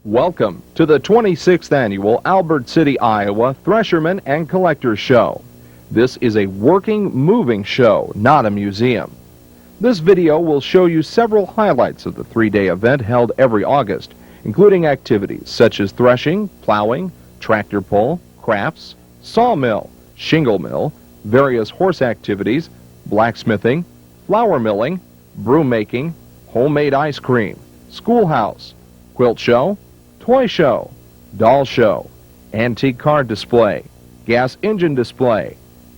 Welcome to the 26th Annual Albert City, Iowa Threshermen and Collectors Show. This is a working, moving show, not a museum. This video will show you several highlights of the three-day event held every August, including activities such as threshing, plowing, tractor pull, crafts, sawmill, shingle mill, various horse activities, blacksmithing, flour milling, broom making, homemade ice cream, schoolhouse, quilt show, toy show, doll show, antique car display, gas engine display,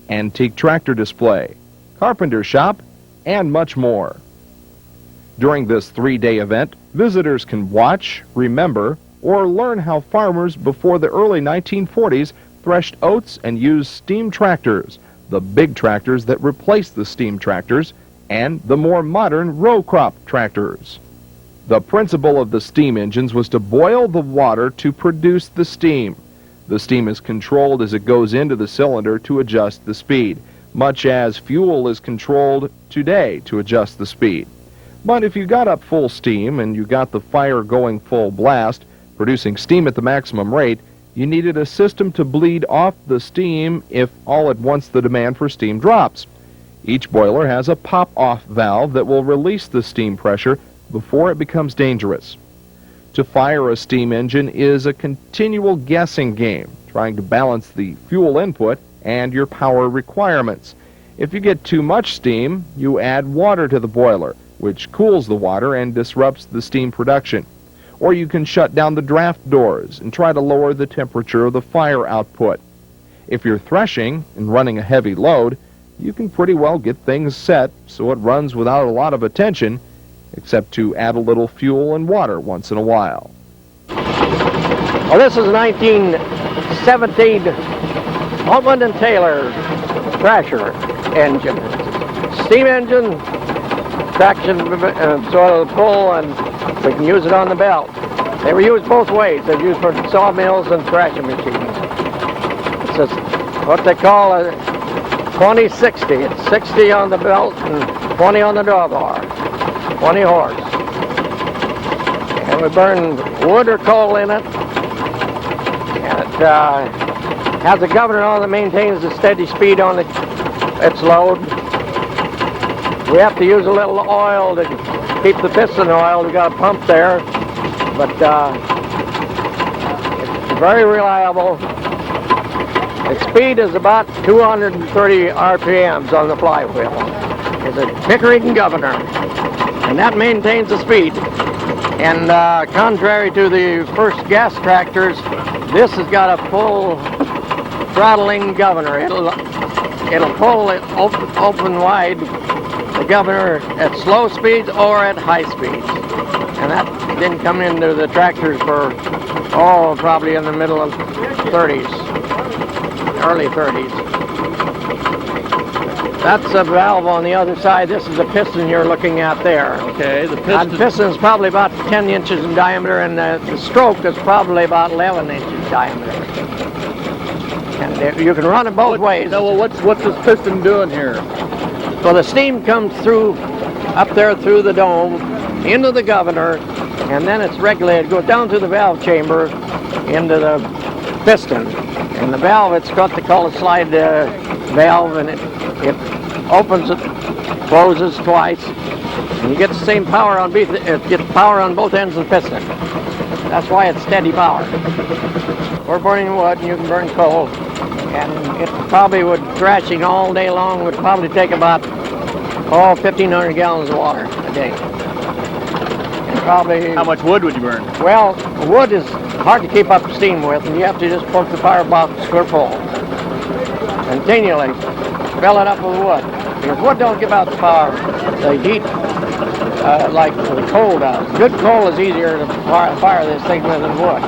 antique tractor display, carpenter shop, and much more. During this three-day event, visitors can watch, remember, or learn how farmers before the early 1940s threshed oats and used steam tractors, the big tractors that replaced the steam tractors, and the more modern row crop tractors. The principle of the steam engines was to boil the water to produce the steam. The steam is controlled as it goes into the cylinder to adjust the speed, much as fuel is controlled today to adjust the speed. But if you got up full steam and you got the fire going full blast, producing steam at the maximum rate, you needed a system to bleed off the steam if all at once the demand for steam drops. Each boiler has a pop-off valve that will release the steam pressure before it becomes dangerous. To fire a steam engine is a continual guessing game, trying to balance the fuel input and your power requirements. If you get too much steam, you add water to the boiler, which cools the water and disrupts the steam production. Or you can shut down the draft doors and try to lower the temperature of the fire output. If you're threshing and running a heavy load, you can pretty well get things set so it runs without a lot of attention, except to add a little fuel and water once in a while. Well, this is a 1917 Oxen and Taylor Thrasher engine. Steam engine, traction, sort of pull, and we can use it on the belt. They were used both ways. They're used for sawmills and thrashing machines. It's what they call a 20-60. It's 60 on the belt and 20 on the drawbar. 20 horse. And we burn wood or coal in it. And it has a governor on that maintains the steady speed on its load. We have to use a little oil to keep the piston oil. We got a pump there, but it's very reliable. Its speed is about 230 RPMs on the flywheel. It's a Pickering governor, and that maintains the speed. And contrary to the first gas tractors, this has got a full throttling governor. It'll pull it open wide, the governor at slow speeds or at high speeds. And that didn't come into the tractors for, probably in the middle of 30s, early 30s. That's a valve on the other side. This is a piston you're looking at there. Okay, the piston. The piston is probably about 10 inches in diameter, and the stroke is probably about 11 inches diameter. And you can run it both ways. No, well, what's this piston doing here? So the steam comes through, up there through the dome, into the governor, and then it's regulated, goes down to the valve chamber, into the piston. And the valve, it's got to call a slide valve, and it opens it, closes twice, and you get the same power on both. It gets power on both ends of the piston. That's why it's steady power. We're burning wood, and you can burn coal, and it probably would, thrashing all day long, would probably take about 1,500 gallons of water a day. And probably. How much wood would you burn? Well, wood is hard to keep up steam with, and you have to just poke the firebox or pull continually. Fill it up with wood. Because wood don't give out the power, the heat, like the coal does. Good coal is easier to fire this thing with than wood.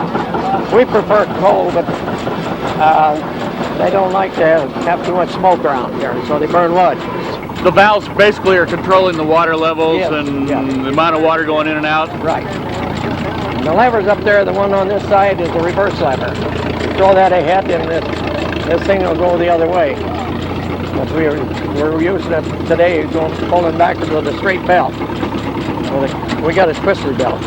We prefer coal, but they don't like to have too much smoke around here, so they burn wood. The valves basically are controlling the water levels and the amount of water going in and out? Right. And the lever's up there, the one on this side is the reverse lever. You throw that ahead, and this thing will go the other way. But we're using it today, pulling backwards with a straight belt. We got a twisted belt.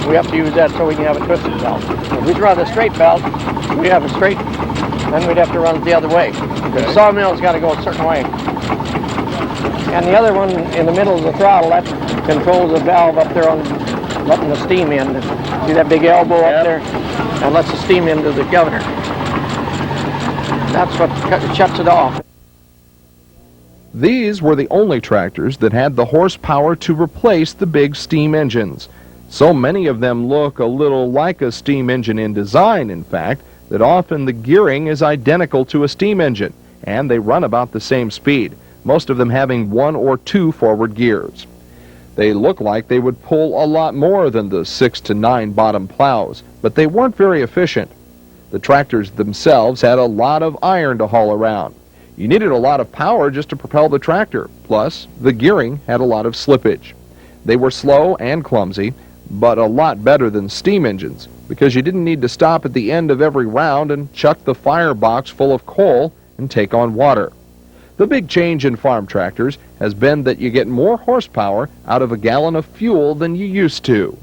We have to use that so we can have a twisted belt. If we run a straight belt, we have a straight, then we'd have to run it the other way. The sawmill's got to go a certain way. And the other one in the middle of the throttle, that controls the valve up there on letting the steam in. See that big elbow up there? And lets the steam into the governor. That's what shuts it off. These were the only tractors that had the horsepower to replace the big steam engines. So many of them look a little like a steam engine in design, in fact, that often the gearing is identical to a steam engine, and they run about the same speed, most of them having 1 or 2 forward gears. They look like they would pull a lot more than the 6 to 9 bottom plows, but they weren't very efficient. The tractors themselves had a lot of iron to haul around. You needed a lot of power just to propel the tractor, plus the gearing had a lot of slippage. They were slow and clumsy, but a lot better than steam engines, because you didn't need to stop at the end of every round and chuck the firebox full of coal and take on water. The big change in farm tractors has been that you get more horsepower out of a gallon of fuel than you used to.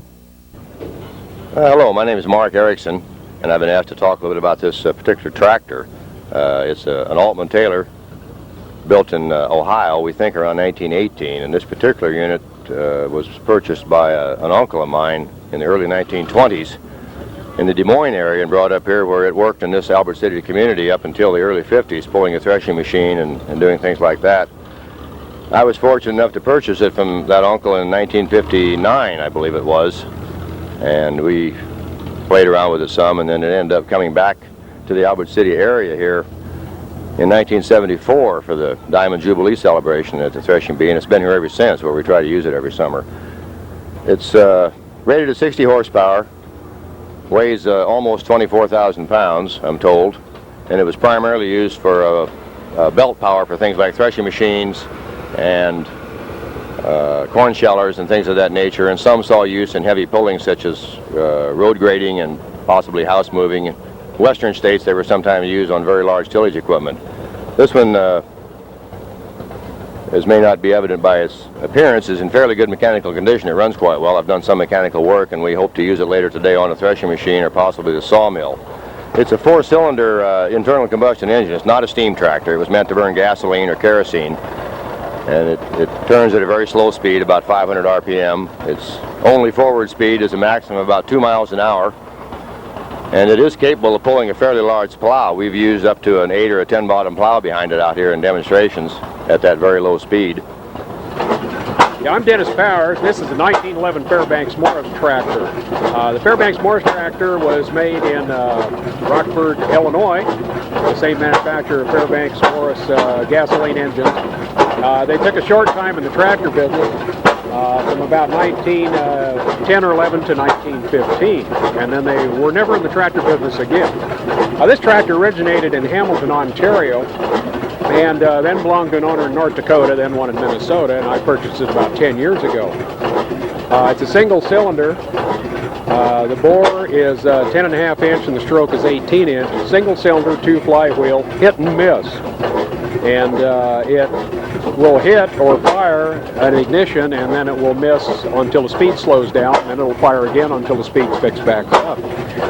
Hello, my name is Mark Erickson, and I've been asked to talk a little bit about this particular tractor. It's an Altman-Taylor built in Ohio, we think around 1918, and this particular unit was purchased by an uncle of mine in the early 1920s in the Des Moines area and brought up here, where it worked in this Albert City community up until the early 50s, pulling a threshing machine and doing things like that. I was fortunate enough to purchase it from that uncle in 1959, I believe it was, and we played around with it some, and then it ended up coming back to the Albert City area here in 1974 for the Diamond Jubilee celebration at the Threshing Bee, and it's been here ever since, where we try to use it every summer. It's rated at 60 horsepower, weighs almost 24,000 pounds, I'm told, and it was primarily used for belt power for things like threshing machines and corn shellers and things of that nature, and some saw use in heavy pulling such as road grading and possibly house moving. In western states they were sometimes used on very large tillage equipment. This one, as may not be evident by its appearance, is in fairly good mechanical condition. It runs quite well. I've done some mechanical work, and we hope to use it later today on a threshing machine or possibly the sawmill. It's a 4-cylinder internal combustion engine. It's not a steam tractor. It was meant to burn gasoline or kerosene, and it turns at a very slow speed, about 500 RPM. Its only forward speed is a maximum of about 2 miles an hour, and it is capable of pulling a fairly large plow. We've used up to an 8 or a 10 bottom plow behind it out here in demonstrations at that very low speed. Yeah, I'm Dennis Powers. This is a 1911 Fairbanks Morris tractor. The Fairbanks Morris tractor was made in Rockford, Illinois, the same manufacturer of Fairbanks Morris gasoline engines. They took a short time in the tractor business, from about 1910 or 11 to 1915, and then they were never in the tractor business again. This tractor originated in Hamilton, Ontario, and then belonged to an owner in North Dakota, then one in Minnesota, and I purchased it about 10 years ago. It's a single cylinder. The bore is 10.5 inch and the stroke is 18 inch. Single cylinder, 2 flywheel, hit and miss. And it will hit or fire an ignition, and then it will miss until the speed slows down, and then it will fire again until the speed picks back up.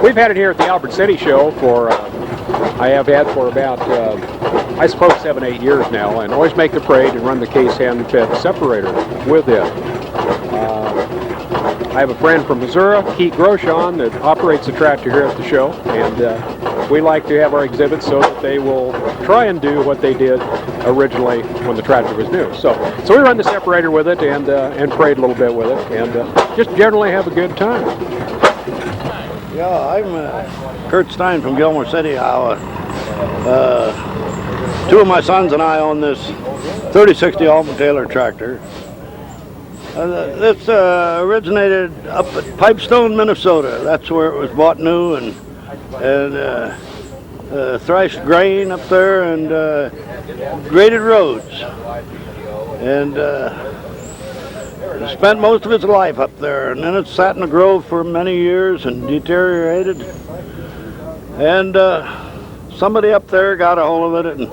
We've had it here at the Albert City show for, I have had for about, I suppose 7, 8 years now, and always make the parade and run the case hand fed separator with it. I have a friend from Missouri, Keith Groshon, that operates the tractor here at the show, and we like to have our exhibits so that they will try and do what they did originally when the tractor was new. So we run the separator with it and parade a little bit with it, and just generally have a good time. Yeah, I'm Kurt Stein from Gilmore City, Iowa. 2 of my sons and I own this 3060 Altman-Taylor tractor. This originated up at Pipestone, Minnesota. That's where it was bought new, and threshed grain up there and graded roads. And spent most of its life up there, and then it sat in the grove for many years and deteriorated. And somebody up there got a hold of it and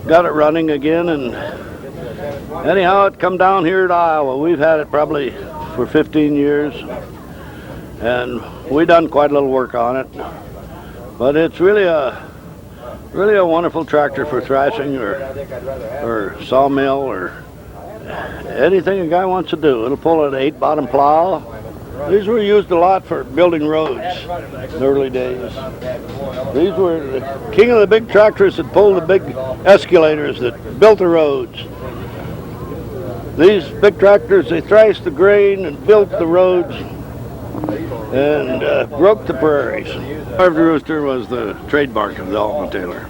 got it running again, and anyhow it come down here to Iowa. We've had it probably for 15 years, and we done quite a little work on it. But it's really a wonderful tractor for thrashing or sawmill or anything a guy wants to do. It'll pull an 8-bottom plow. These were used a lot for building roads in the early days. These were the king of the big tractors that pulled the big escalators that built the roads. These big tractors, they thrashed the grain and built the roads and broke the prairies. Carved rooster was the trademark of the Altman Taylor.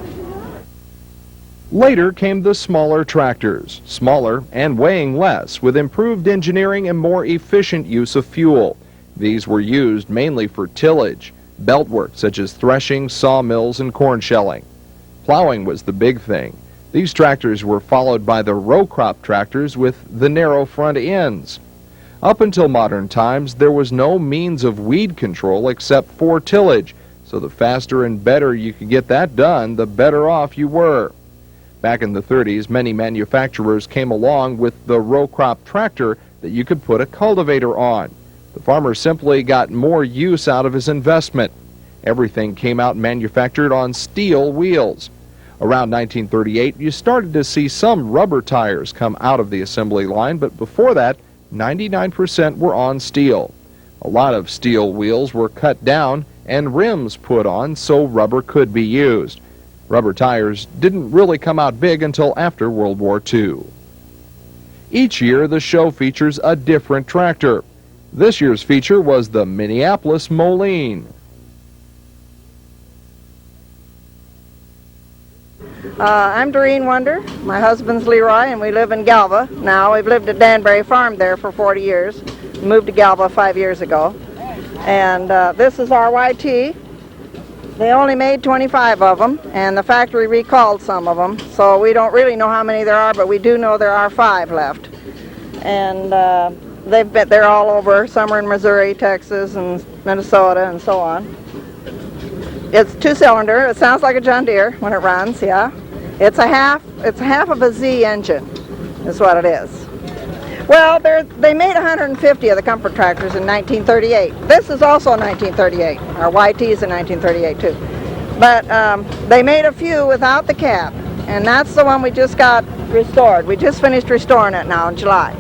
Later came the smaller tractors, smaller and weighing less, with improved engineering and more efficient use of fuel. These were used mainly for tillage, belt work such as threshing, sawmills, and corn shelling. Plowing was the big thing. These tractors were followed by the row crop tractors with the narrow front ends. Up until modern times, there was no means of weed control except for tillage, so the faster and better you could get that done, the better off you were. Back in the 30s, many manufacturers came along with the row crop tractor that you could put a cultivator on. The farmer simply got more use out of his investment. Everything came out manufactured on steel wheels. Around 1938, you started to see some rubber tires come out of the assembly line, but before that, 99% were on steel. A lot of steel wheels were cut down and rims put on so rubber could be used. Rubber tires didn't really come out big until after World War II. Each year, the show features a different tractor. This year's feature was the Minneapolis Moline. I'm Doreen Wonder. My husband's Leroy, and we live in Galva now. We've lived at Danbury Farm there for 40 years. Moved to Galva 5 years ago. And this is our YT. They only made 25 of them, and the factory recalled some of them, so we don't really know how many there are, but we do know there are 5 left. And they're all over. Some are in Missouri, Texas, and Minnesota, and so on. It's 2-cylinder. It sounds like a John Deere when it runs, yeah. It's a half of a Z engine, is what it is. Well, they made 150 of the comfort tractors in 1938. This is also 1938. Our YT is in 1938 too. But they made a few without the cab, and that's the one we just got restored. We just finished restoring it now in July.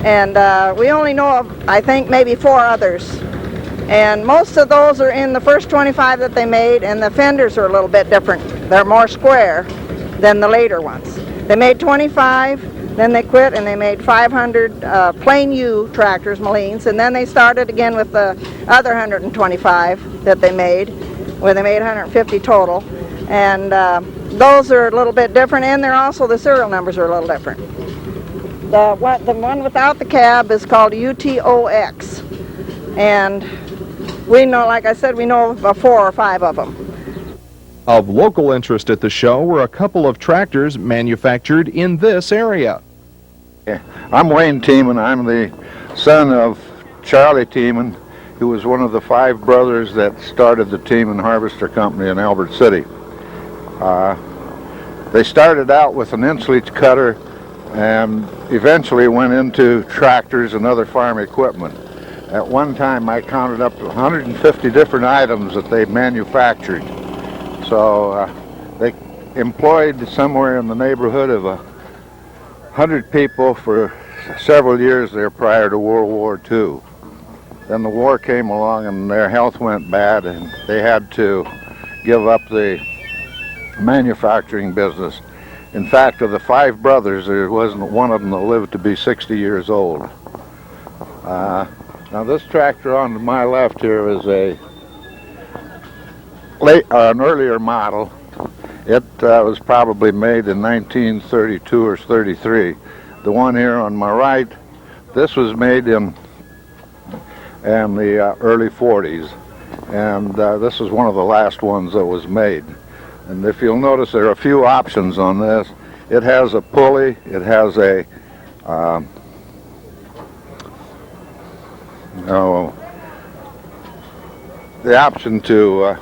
And we only know of, I think, maybe 4 others. And most of those are in the first 25 that they made, and the fenders are a little bit different. They're more square than the later ones. They made 25, then they quit, and they made 500 plain U tractors, Molines, and then they started again with the other 125 that they made, where they made 150 total. And those are a little bit different, and they're also, the serial numbers are a little different. The one without the cab is called UTOX, and we know, like I said, we know of 4 or 5 of them. Of local interest at the show were a couple of tractors manufactured in this area. I'm Wayne Tiemann. I'm the son of Charlie Tiemann, who was one of the 5 brothers that started the Tiemann Harvester Company in Albert City. They started out with an inch-leach cutter and eventually went into tractors and other farm equipment. At one time, I counted up to 150 different items that they manufactured. So they employed somewhere in the neighborhood of 100 people for several years there prior to World War II. Then the war came along and their health went bad, and they had to give up the manufacturing business. In fact, of the 5 brothers, there wasn't one of them that lived to be 60 years old. Now this tractor on my left here is an earlier model. It was probably made in 1932 or 33. The one here on my right, this was made in the early 40s, and this is one of the last ones that was made. And if you'll notice, there are a few options on this. It has a pulley, it has a the option to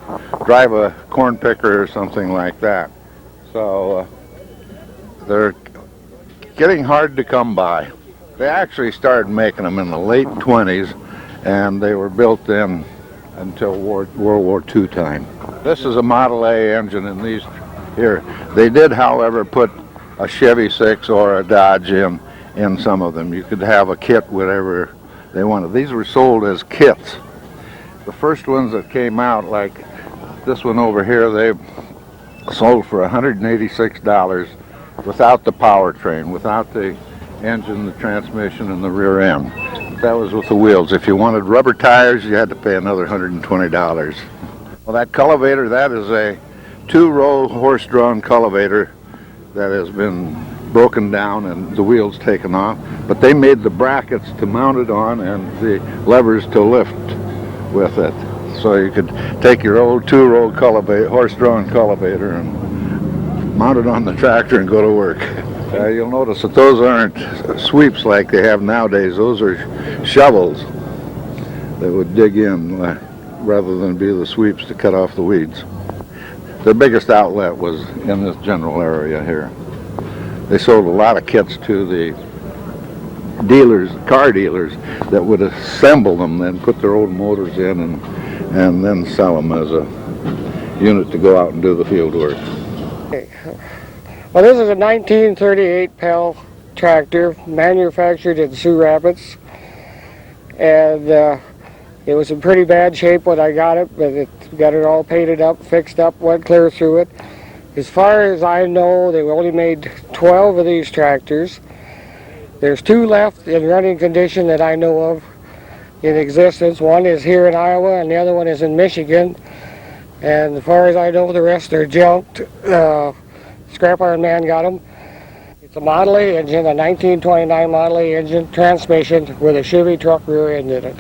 drive a corn picker or something like that. So they're getting hard to come by. They actually started making them in the late 20s, and they were built then until World War II time. This is a Model A engine in these here. They did, however, put a Chevy 6 or a Dodge in some of them. You could have a kit, whatever they wanted. These were sold as kits. The first ones that came out, like this one over here, they sold for $186 without the powertrain, without the engine, the transmission, and the rear end. That was with the wheels. If you wanted rubber tires, you had to pay another $120. Well, that cultivator, that is a 2-row horse-drawn cultivator that has been broken down and the wheels taken off. But they made the brackets to mount it on and the levers to lift with it. So you could take your old 2-row horse-drawn cultivator and mount it on the tractor and go to work. You'll notice that those aren't sweeps like they have nowadays. Those are shovels that would dig in rather than be the sweeps to cut off the weeds. Their biggest outlet was in this general area here. They sold a lot of kits to the dealers, car dealers, that would assemble them, then put their old motors in and then sell them as a unit to go out and do the field work. Well, this is a 1938 PAL tractor, manufactured in Sioux Rapids, and it was in pretty bad shape when I got it, but it got it all painted up, fixed up, went clear through it. As far as I know, they only made 12 of these tractors. There's 2 left in running condition that I know of in existence. One is here in Iowa, and the other one is in Michigan. And as far as I know, the rest are junked. Scrap Iron Man got them. It's a Model A engine, a 1929 Model A engine, transmission with a Chevy truck rear end in it.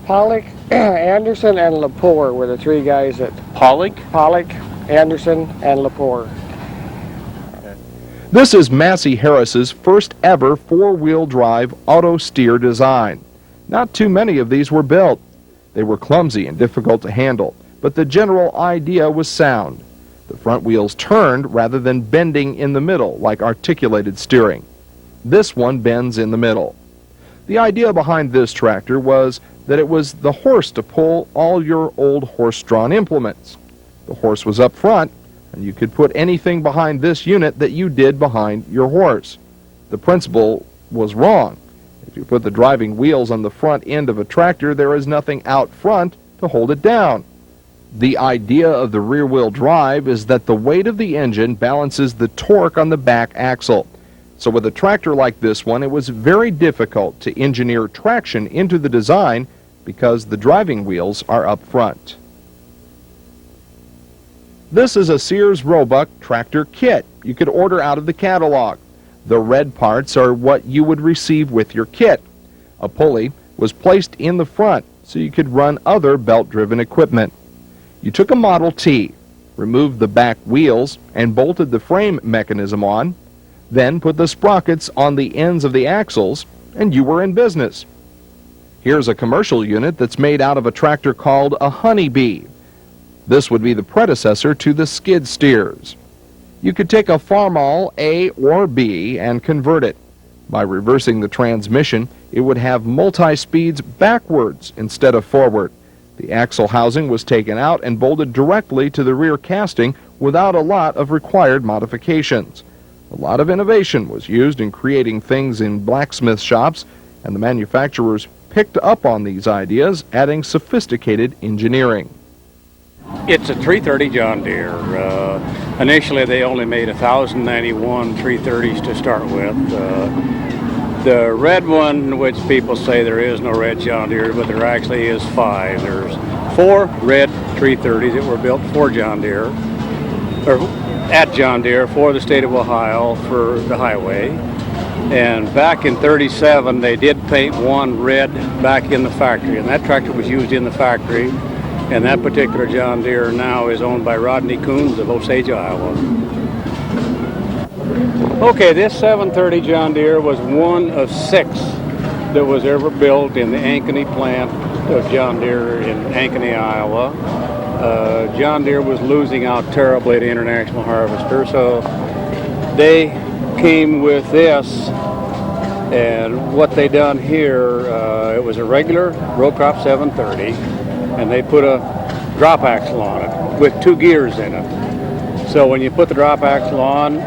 Pollock, Anderson, and Lepore were the 3 guys that... Pollock? Pollock, Anderson, and Lepore. This is Massey Harris's first ever 4-wheel drive auto steer design. Not too many of these were built. They were clumsy and difficult to handle, but the general idea was sound. The front wheels turned rather than bending in the middle like articulated steering. This one bends in the middle. The idea behind this tractor was that it was the horse to pull all your old horse-drawn implements. The horse was up front, and you could put anything behind this unit that you did behind your horse. The principle was wrong. If you put the driving wheels on the front end of a tractor, there is nothing out front to hold it down. The idea of the rear-wheel drive is that the weight of the engine balances the torque on the back axle. So with a tractor like this one, it was very difficult to engineer traction into the design because the driving wheels are up front. This is a Sears Roebuck tractor kit you could order out of the catalog. The red parts are what you would receive with your kit. A pulley was placed in the front so you could run other belt-driven equipment. You took a Model T, removed the back wheels, and bolted the frame mechanism on, then put the sprockets on the ends of the axles, and you were in business. Here's a commercial unit that's made out of a tractor called a Honeybee. This would be the predecessor to the skid steers. You could take a Farmall A or B and convert it. By reversing the transmission, it would have multi-speeds backwards instead of forward. The axle housing was taken out and bolted directly to the rear casting without a lot of required modifications. A lot of innovation was used in creating things in blacksmith shops, and the manufacturers picked up on these ideas, adding sophisticated engineering. It's a 330 John Deere. Initially they only made 1,091 330s to start with. The red one, which people say there is no red John Deere, but there actually is 5. There's 4 red 330s that were built for John Deere, or at John Deere for the state of Ohio for the highway. And back in '37, they did paint one red back in the factory, and that tractor was used in the factory. And that particular John Deere now is owned by Rodney Coons of Osage, Iowa. Okay, this 730 John Deere was one of 6 that was ever built in the Ankeny plant of John Deere in Ankeny, Iowa. John Deere was losing out terribly to International Harvester, so they came with this And what they done here, it was a regular row crop 730, and they put a drop axle on it with 2 gears in it. So when you put the drop axle on,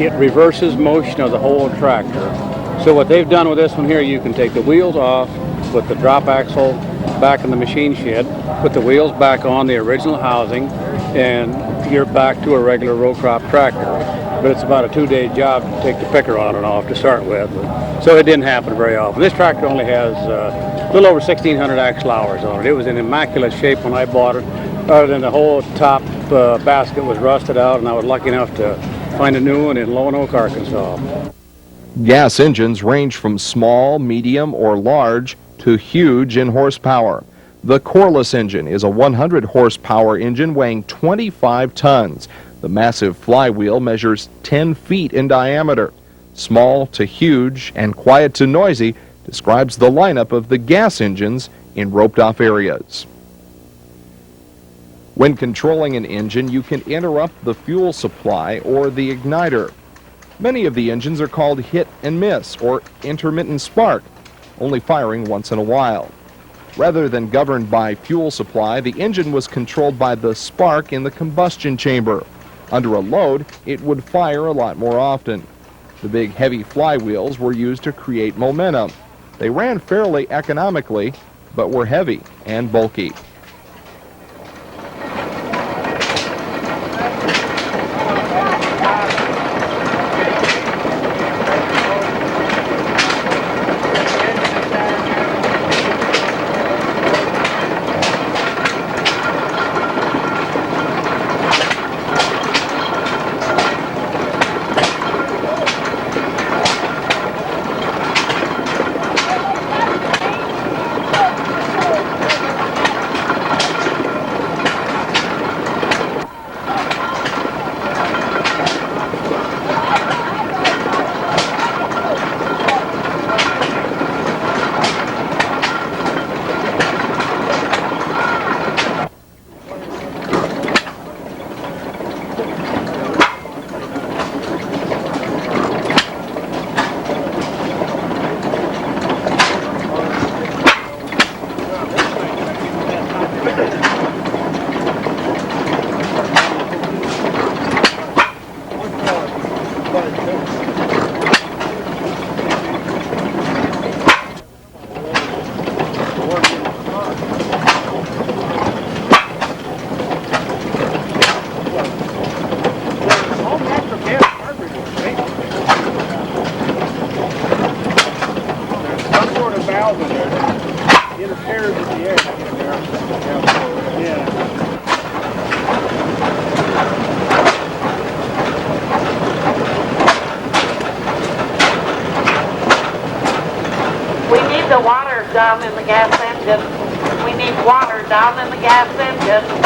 it reverses motion of the whole tractor. So what they've done with this one here, you can take the wheels off, put the drop axle back in the machine shed, put the wheels back on the original housing, and you're back to a regular row crop tractor. But it's about a 2-day job to take the picker on and off to start with. So it didn't happen very often. This tractor only has a little over 1,600 axle hours on it. It was in immaculate shape when I bought it, other than the whole top basket was rusted out, and I was lucky enough to find a new one in Lone Oak, Arkansas. Gas engines range from small, medium, or large to huge in horsepower. The Corliss engine is a 100 horsepower engine weighing 25 tons. The massive flywheel measures 10 feet in diameter. Small to huge and quiet to noisy describes the lineup of the gas engines in roped-off areas. When controlling an engine, you can interrupt the fuel supply or the igniter. Many of the engines are called hit and miss or intermittent spark, only firing once in a while. Rather than governed by fuel supply, the engine was controlled by the spark in the combustion chamber. Under a load, it would fire a lot more often. The big heavy flywheels were used to create momentum. They ran fairly economically, but were heavy and bulky. The water down in the gas engine. We need water down in the gas engine.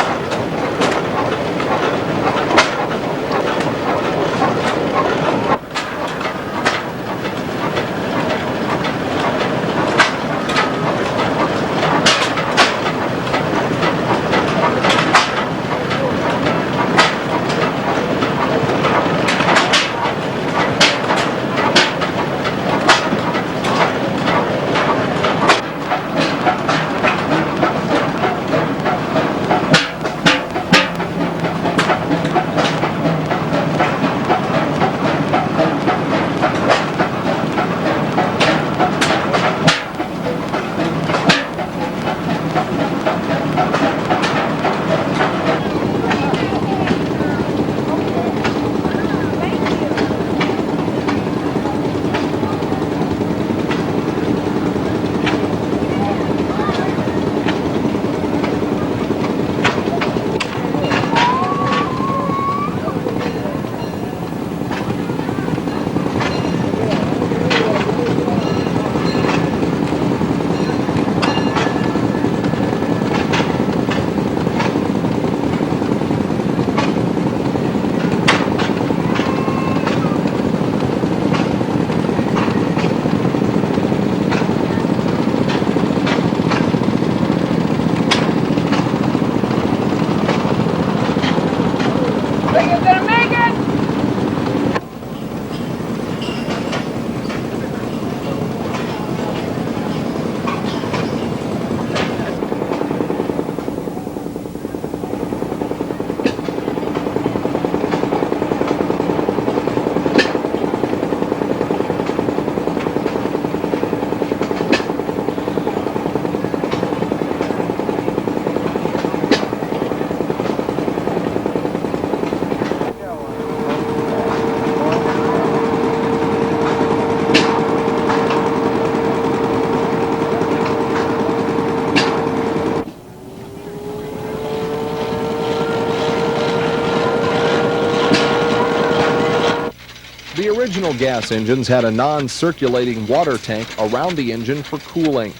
The original gas engines had a non-circulating water tank around the engine for cooling.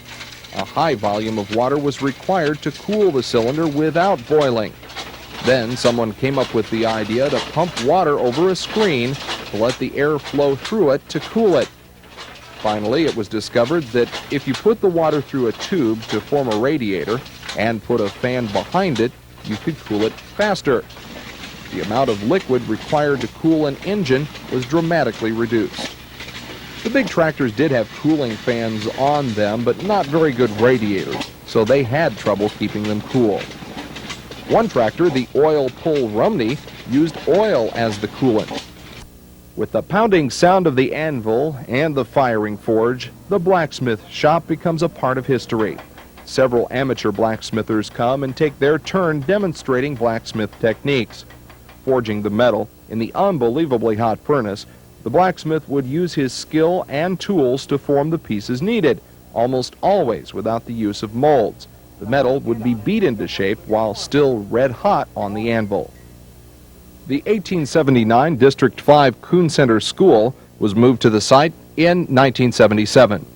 A high volume of water was required to cool the cylinder without boiling. Then someone came up with the idea to pump water over a screen to let the air flow through it to cool it. Finally, it was discovered that if you put the water through a tube to form a radiator and put a fan behind it, you could cool it faster. The amount of liquid required to cool an engine was dramatically reduced. The big tractors did have cooling fans on them, but not very good radiators, so they had trouble keeping them cool. One tractor, the Oil Pull Rumney, used oil as the coolant. With the pounding sound of the anvil and the firing forge, the blacksmith shop becomes a part of history. Several amateur blacksmithers come and take their turn demonstrating blacksmith techniques. Forging the metal in the unbelievably hot furnace, the blacksmith would use his skill and tools to form the pieces needed, almost always without the use of molds. The metal would be beat into shape while still red hot on the anvil. The 1879 District 5 Kuhn Center School was moved to the site in 1977.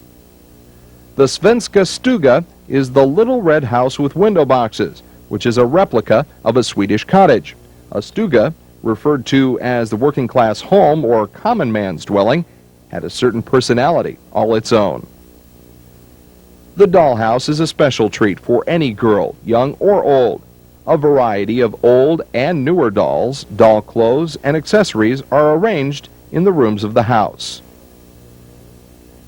The Svenska Stuga is the little red house with window boxes, which is a replica of a Swedish cottage. A stuga, referred to as the working class home or common man's dwelling, had a certain personality all its own. The dollhouse is a special treat for any girl, young or old. A variety of old and newer dolls, doll clothes, and accessories are arranged in the rooms of the house.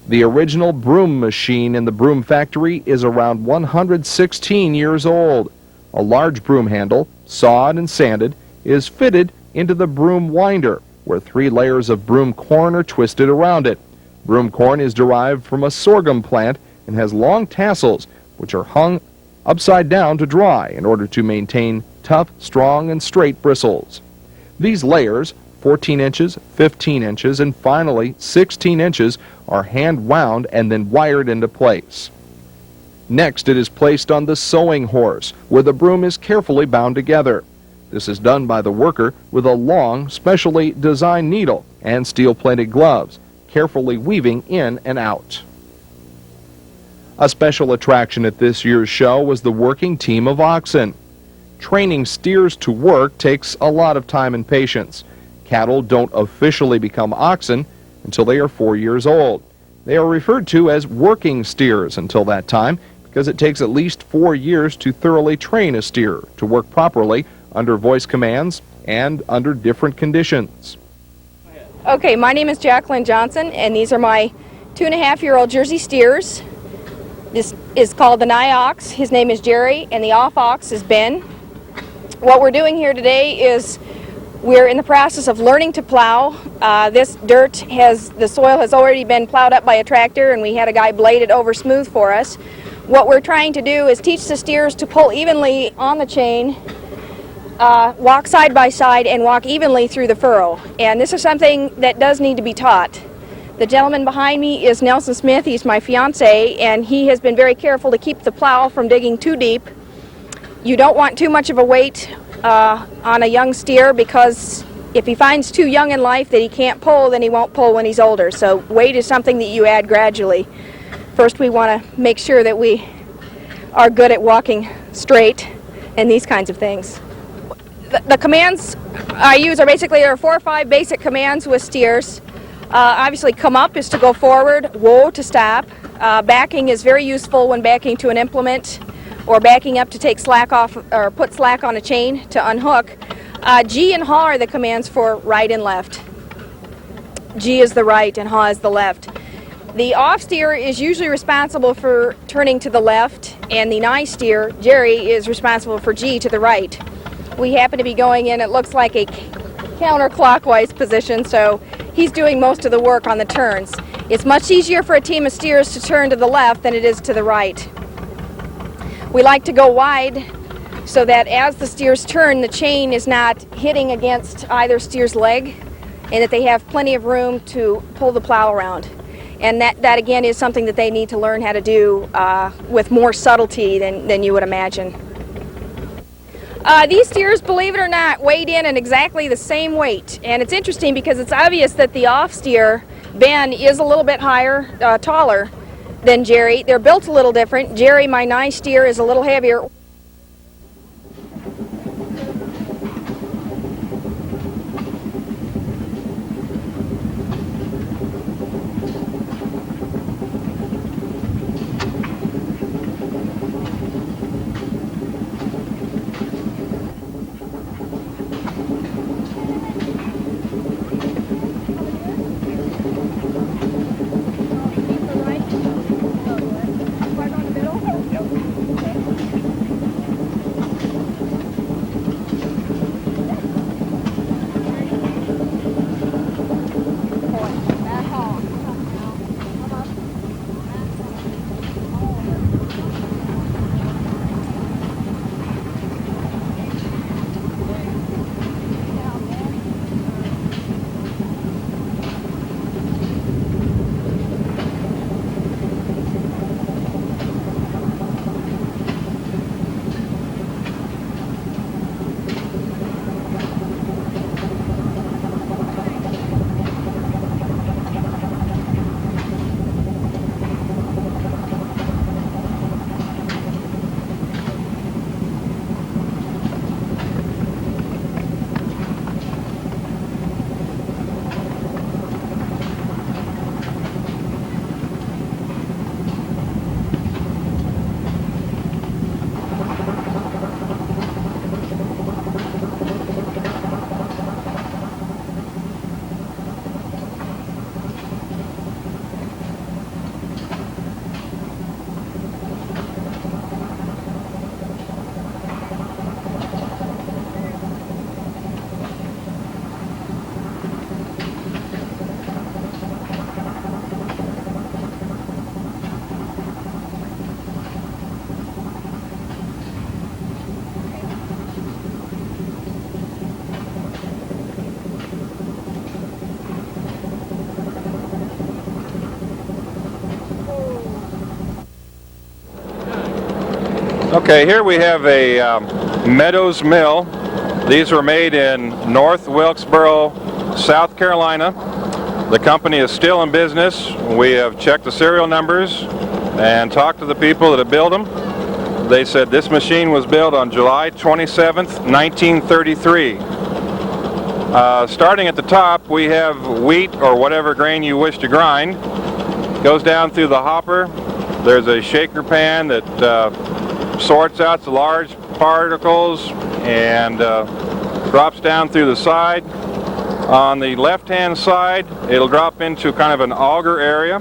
The original broom machine in the broom factory is around 116 years old. A large broom handle, sawed and sanded, is fitted into the broom winder, where 3 layers of broom corn are twisted around it. Broom corn is derived from a sorghum plant and has long tassels, which are hung upside down to dry in order to maintain tough, strong, and straight bristles. These layers, 14 inches, 15 inches, and finally 16 inches, are hand wound and then wired into place. Next, it is placed on the sewing horse, where the broom is carefully bound together. This is done by the worker with a long, specially designed needle and steel-plated gloves, carefully weaving in and out. A special attraction at this year's show was the working team of oxen. Training steers to work takes a lot of time and patience. Cattle don't officially become oxen until they are 4 years old. They are referred to as working steers until that time because it takes at least 4 years to thoroughly train a steer to work properly under voice commands and under different conditions. Okay, my name is Jacqueline Johnson, and these are my 2.5-year-old Jersey steers. This is called the nigh ox. His name is Jerry, and the off ox is Ben. What we're doing here today is we're in the process of learning to plow. The soil has already been plowed up by a tractor, and we had a guy blade it over smooth for us. What we're trying to do is teach the steers to pull evenly on the chain, walk side by side, and walk evenly through the furrow. And this is something that does need to be taught. The gentleman behind me is Nelson Smith. He's my fiance, and he has been very careful to keep the plow from digging too deep. You don't want too much of a weight on a young steer, because if he finds too young in life that he can't pull, then he won't pull when he's older. So weight is something that you add gradually. First, we want to make sure that we are good at walking straight and these kinds of things. The commands I use are basically, there are 4 or 5 basic commands with steers. Obviously, come up is to go forward, whoa to stop. Backing is very useful when backing to an implement or backing up to take slack off or put slack on a chain to unhook. G and haw are the commands for right and left. G is the right and haw is the left. The off steer is usually responsible for turning to the left, and the nigh steer, Jerry, is responsible for G to the right. We happen to be going in, it looks like a counterclockwise position, so he's doing most of the work on the turns. It's much easier for a team of steers to turn to the left than it is to the right. We like to go wide so that as the steers turn, the chain is not hitting against either steer's leg, and that they have plenty of room to pull the plow around. And that again is something that they need to learn how to do with more subtlety than you would imagine. These steers, believe it or not, weighed in at exactly the same weight. And it's interesting because it's obvious that the off steer, Ben, is a little bit higher, taller than Jerry. They're built a little different. Jerry, my 9 steer, is a little heavier. Okay, here we have a Meadows mill. These were made in North Wilkesboro, South Carolina. The company is still in business. We have checked the serial numbers and talked to the people that have built them. They said this machine was built on July 27th, 1933. Starting at the top, we have wheat or whatever grain you wish to grind. Goes down through the hopper. There's a shaker pan that sorts out the large particles and drops down through the side. On the left-hand side, it'll drop into kind of an auger area.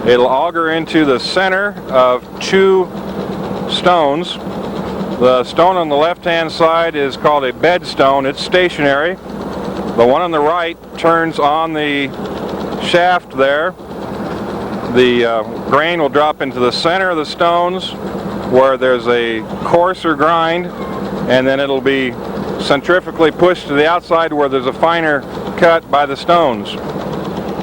It'll auger into the center of 2 stones. The stone on the left-hand side is called a bed stone. It's stationary. The one on the right turns on the shaft there. The grain will drop into the center of the stones where there's a coarser grind, and then it'll be centrifugally pushed to the outside where there's a finer cut by the stones.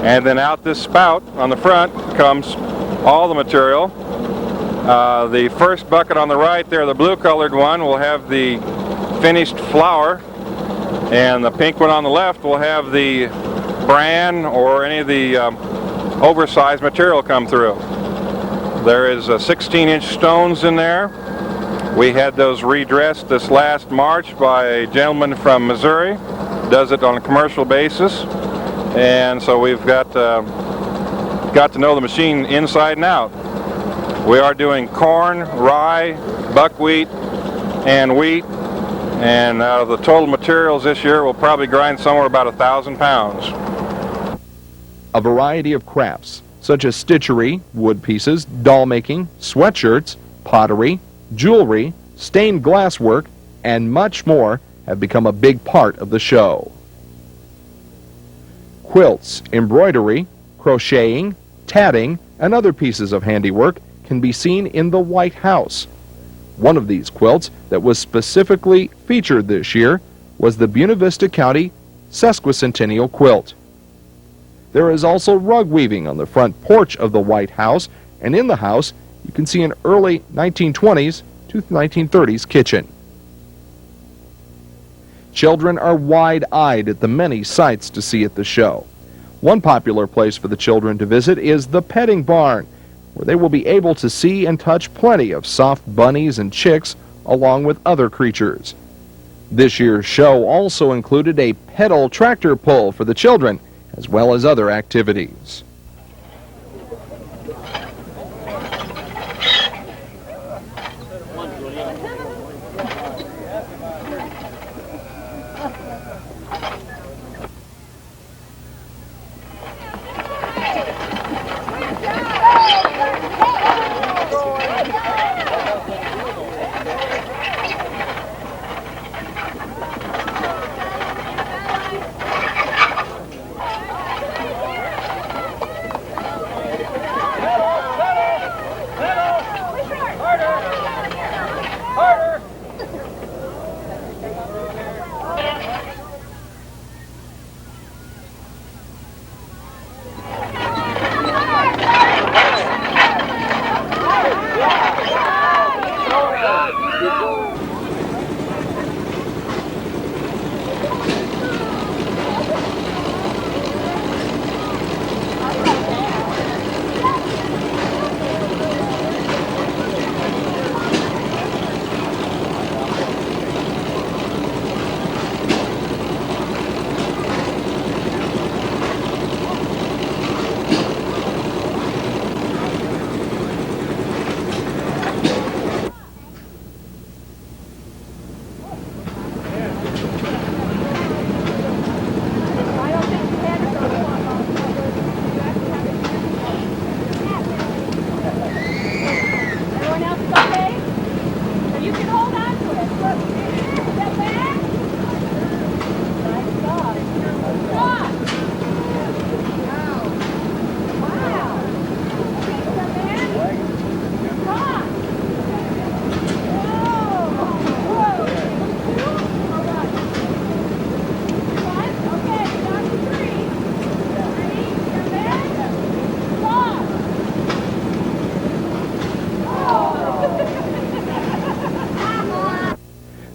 And then out this spout on the front comes all the material. The first bucket on the right there, the blue colored one, will have the finished flour, and the pink one on the left will have the bran or any of the oversized material come through. There is 16-inch stones in there. We had those redressed this last March by a gentleman from Missouri. Does it on a commercial basis, and so we've got to know the machine inside and out. We are doing corn, rye, buckwheat, and wheat, and out of the total materials this year, we'll probably grind somewhere about 1,000 pounds. A variety of crafts, such as stitchery, wood pieces, doll making, sweatshirts, pottery, jewelry, stained glass work, and much more have become a big part of the show. Quilts, embroidery, crocheting, tatting, and other pieces of handiwork can be seen in the White House. One of these quilts that was specifically featured this year was the Buena Vista County Sesquicentennial Quilt. There is also rug weaving on the front porch of the White House, and in the house you can see an early 1920s to 1930s kitchen. Children are wide-eyed at the many sights to see at the show. One popular place for the children to visit is the petting barn, where they will be able to see and touch plenty of soft bunnies and chicks along with other creatures. This year's show also included a pedal tractor pull for the children, as well as other activities.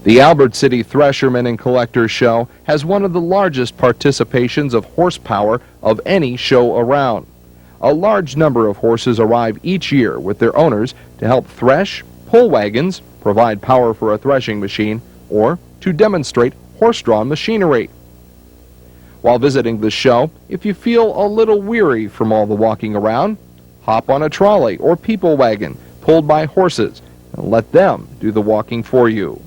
The Albert City Threshermen and Collectors Show has one of the largest participations of horsepower of any show around. A large number of horses arrive each year with their owners to help thresh, pull wagons, provide power for a threshing machine, or to demonstrate horse-drawn machinery. While visiting the show, if you feel a little weary from all the walking around, hop on a trolley or people wagon pulled by horses and let them do the walking for you.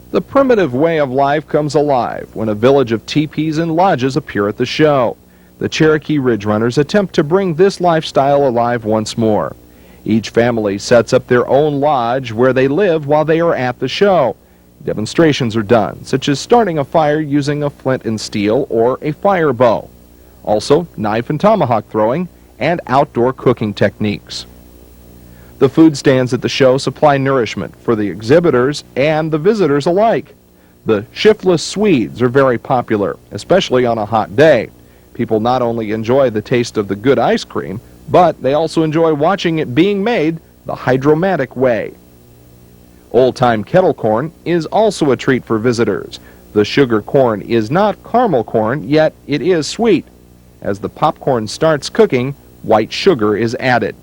The primitive way of life comes alive when a village of teepees and lodges appear at the show. The Cherokee Ridge Runners attempt to bring this lifestyle alive once more. Each family sets up their own lodge where they live while they are at the show. Demonstrations are done, such as starting a fire using a flint and steel or a fire bow. Also, knife and tomahawk throwing and outdoor cooking techniques. The food stands at the show supply nourishment for the exhibitors and the visitors alike. The shiftless Swedes are very popular, especially on a hot day. People not only enjoy the taste of the good ice cream, but they also enjoy watching it being made the hydromatic way. Old-time kettle corn is also a treat for visitors. The sugar corn is not caramel corn, yet it is sweet. As the popcorn starts cooking, white sugar is added.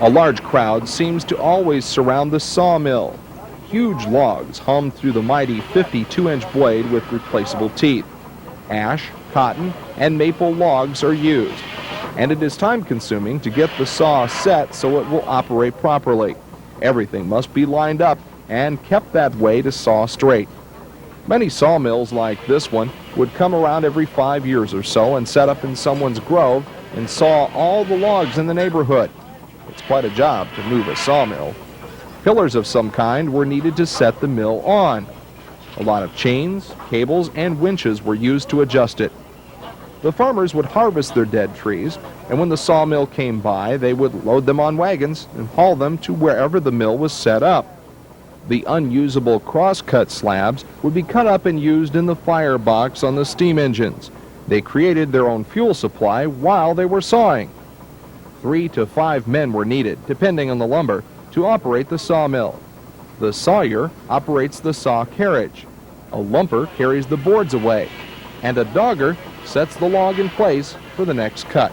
A large crowd seems to always surround the sawmill. Huge logs hum through the mighty 52-inch blade with replaceable teeth. Ash, cotton, and maple logs are used, and it is time-consuming to get the saw set so it will operate properly. Everything must be lined up and kept that way to saw straight. Many sawmills like this one would come around every 5 years or so and set up in someone's grove and saw all the logs in the neighborhood. It's quite a job to move a sawmill. Pillars of some kind were needed to set the mill on. A lot of chains, cables, and winches were used to adjust it. The farmers would harvest their dead trees, and when the sawmill came by, they would load them on wagons and haul them to wherever the mill was set up. The unusable cross-cut slabs would be cut up and used in the firebox on the steam engines. They created their own fuel supply while they were sawing. 3 to 5 men were needed, depending on the lumber, to operate the sawmill. The sawyer operates the saw carriage. A lumper carries the boards away, and a dogger sets the log in place for the next cut.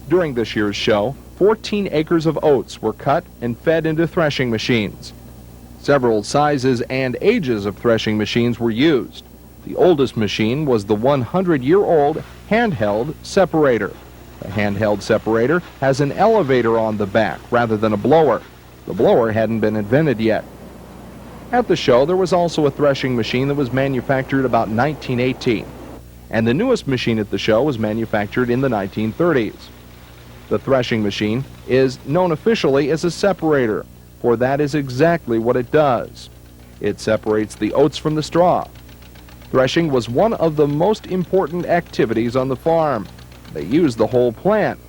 During this year's show, 14 acres of oats were cut and fed into threshing machines. Several sizes and ages of threshing machines were used. The oldest machine was the 100-year-old handheld separator. The handheld separator has an elevator on the back rather than a blower. The blower hadn't been invented yet. At the show, there was also a threshing machine that was manufactured about 1918. And the newest machine at the show was manufactured in the 1930s. The threshing machine is known officially as a separator, for that is exactly what it does. It separates the oats from the straw. Threshing was one of the most important activities on the farm. They used the whole plant.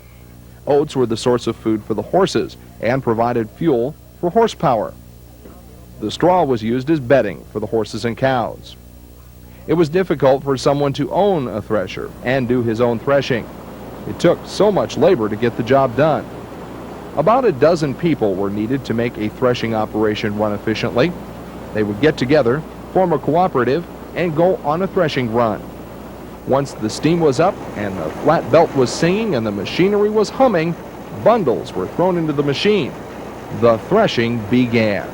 Oats were the source of food for the horses and provided fuel for horsepower. The straw was used as bedding for the horses and cows. It was difficult for someone to own a thresher and do his own threshing. It took so much labor to get the job done. About a dozen people were needed to make a threshing operation run efficiently. They would get together, form a cooperative, and go on a threshing run. Once the steam was up and the flat belt was singing and the machinery was humming, bundles were thrown into the machine. The threshing began.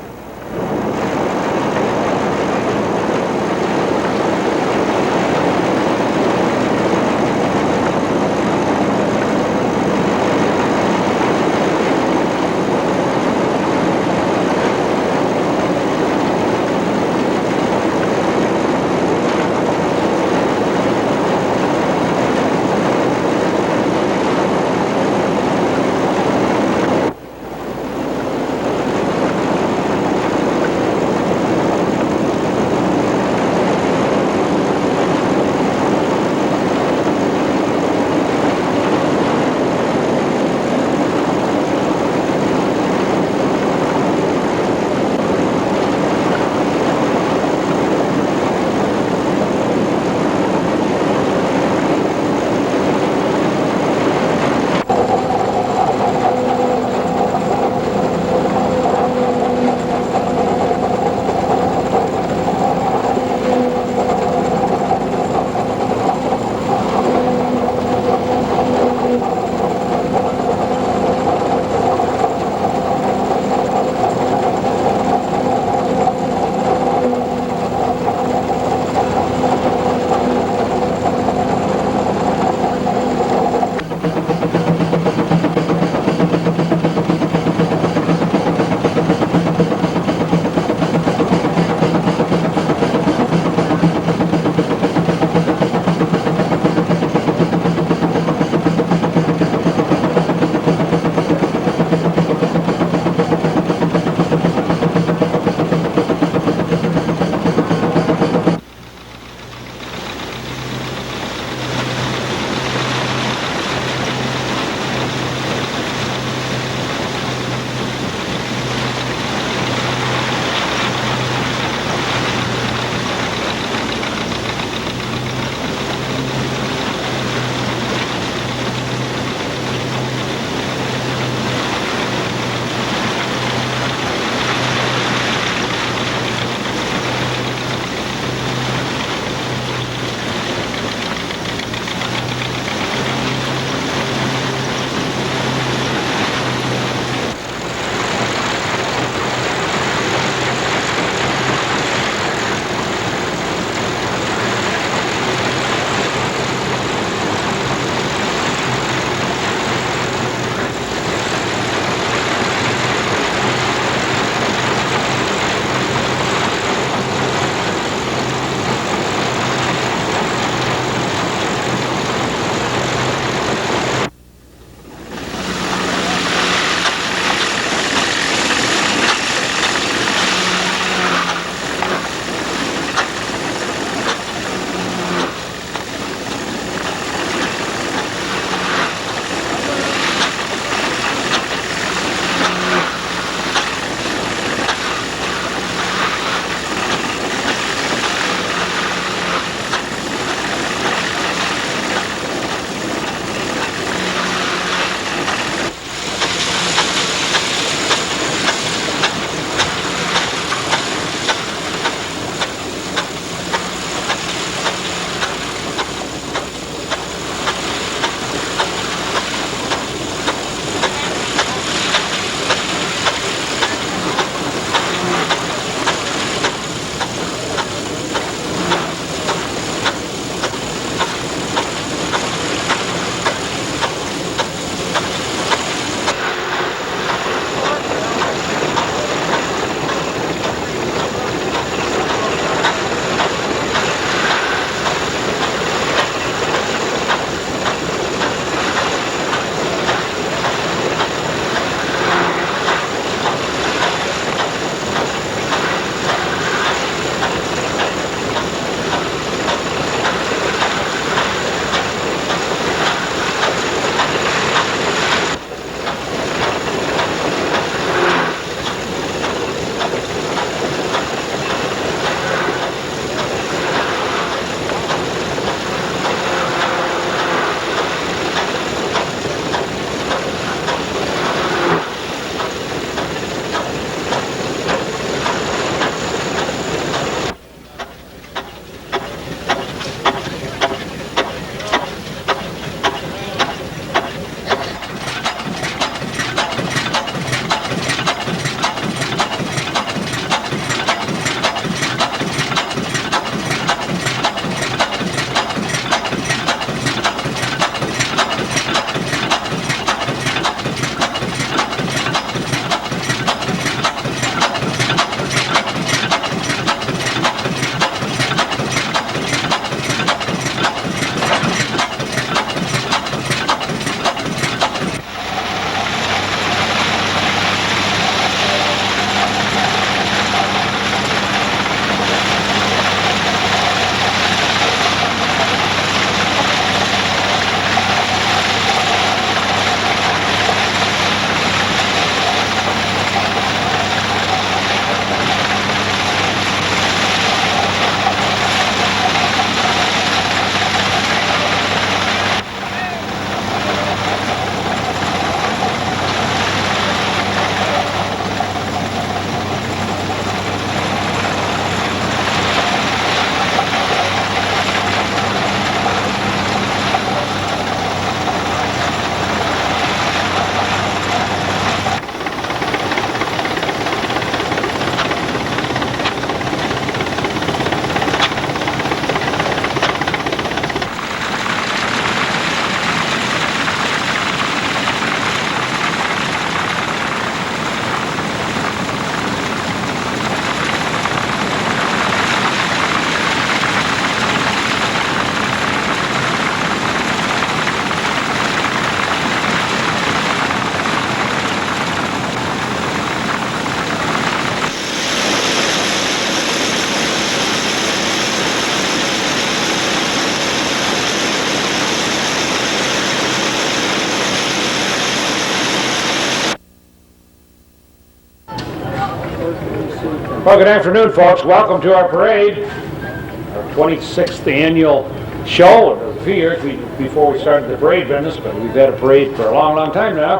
Well, good afternoon, folks. Welcome to our parade, our 26th annual show. It was a few years before we started the parade business, but we've had a parade for a long, long time now.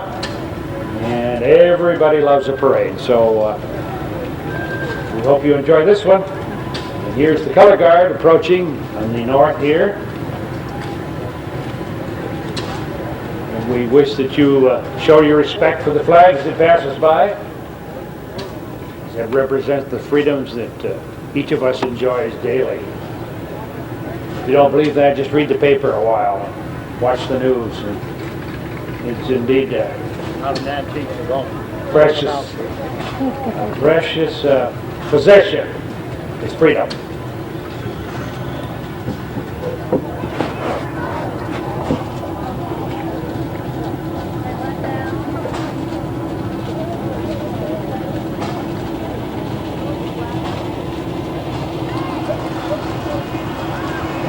And everybody loves a parade. So we hope you enjoy this one. And here's the color guard approaching on the north here. And we wish that you show your respect for the flag as it passes by. That represents the freedoms that each of us enjoys daily. If you don't believe that, just read the paper a while and watch the news. And it's indeed precious possession is freedom.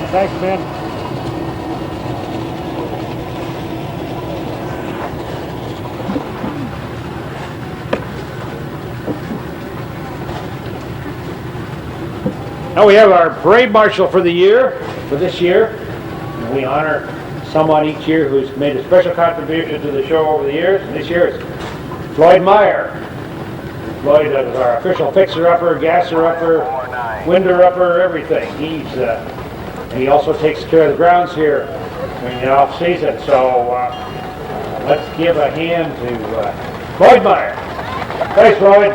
Thanks, man. Now we have our parade marshal for the year, for this year. And we honor someone each year who's made a special contribution to the show over the years. And this year it's Floyd Meyer. Floyd is our official fixer-upper, gasser-upper, winder-upper, everything. He also takes care of the grounds here during the off-season. So let's give a hand to Floyd Meyer. Thanks, Floyd.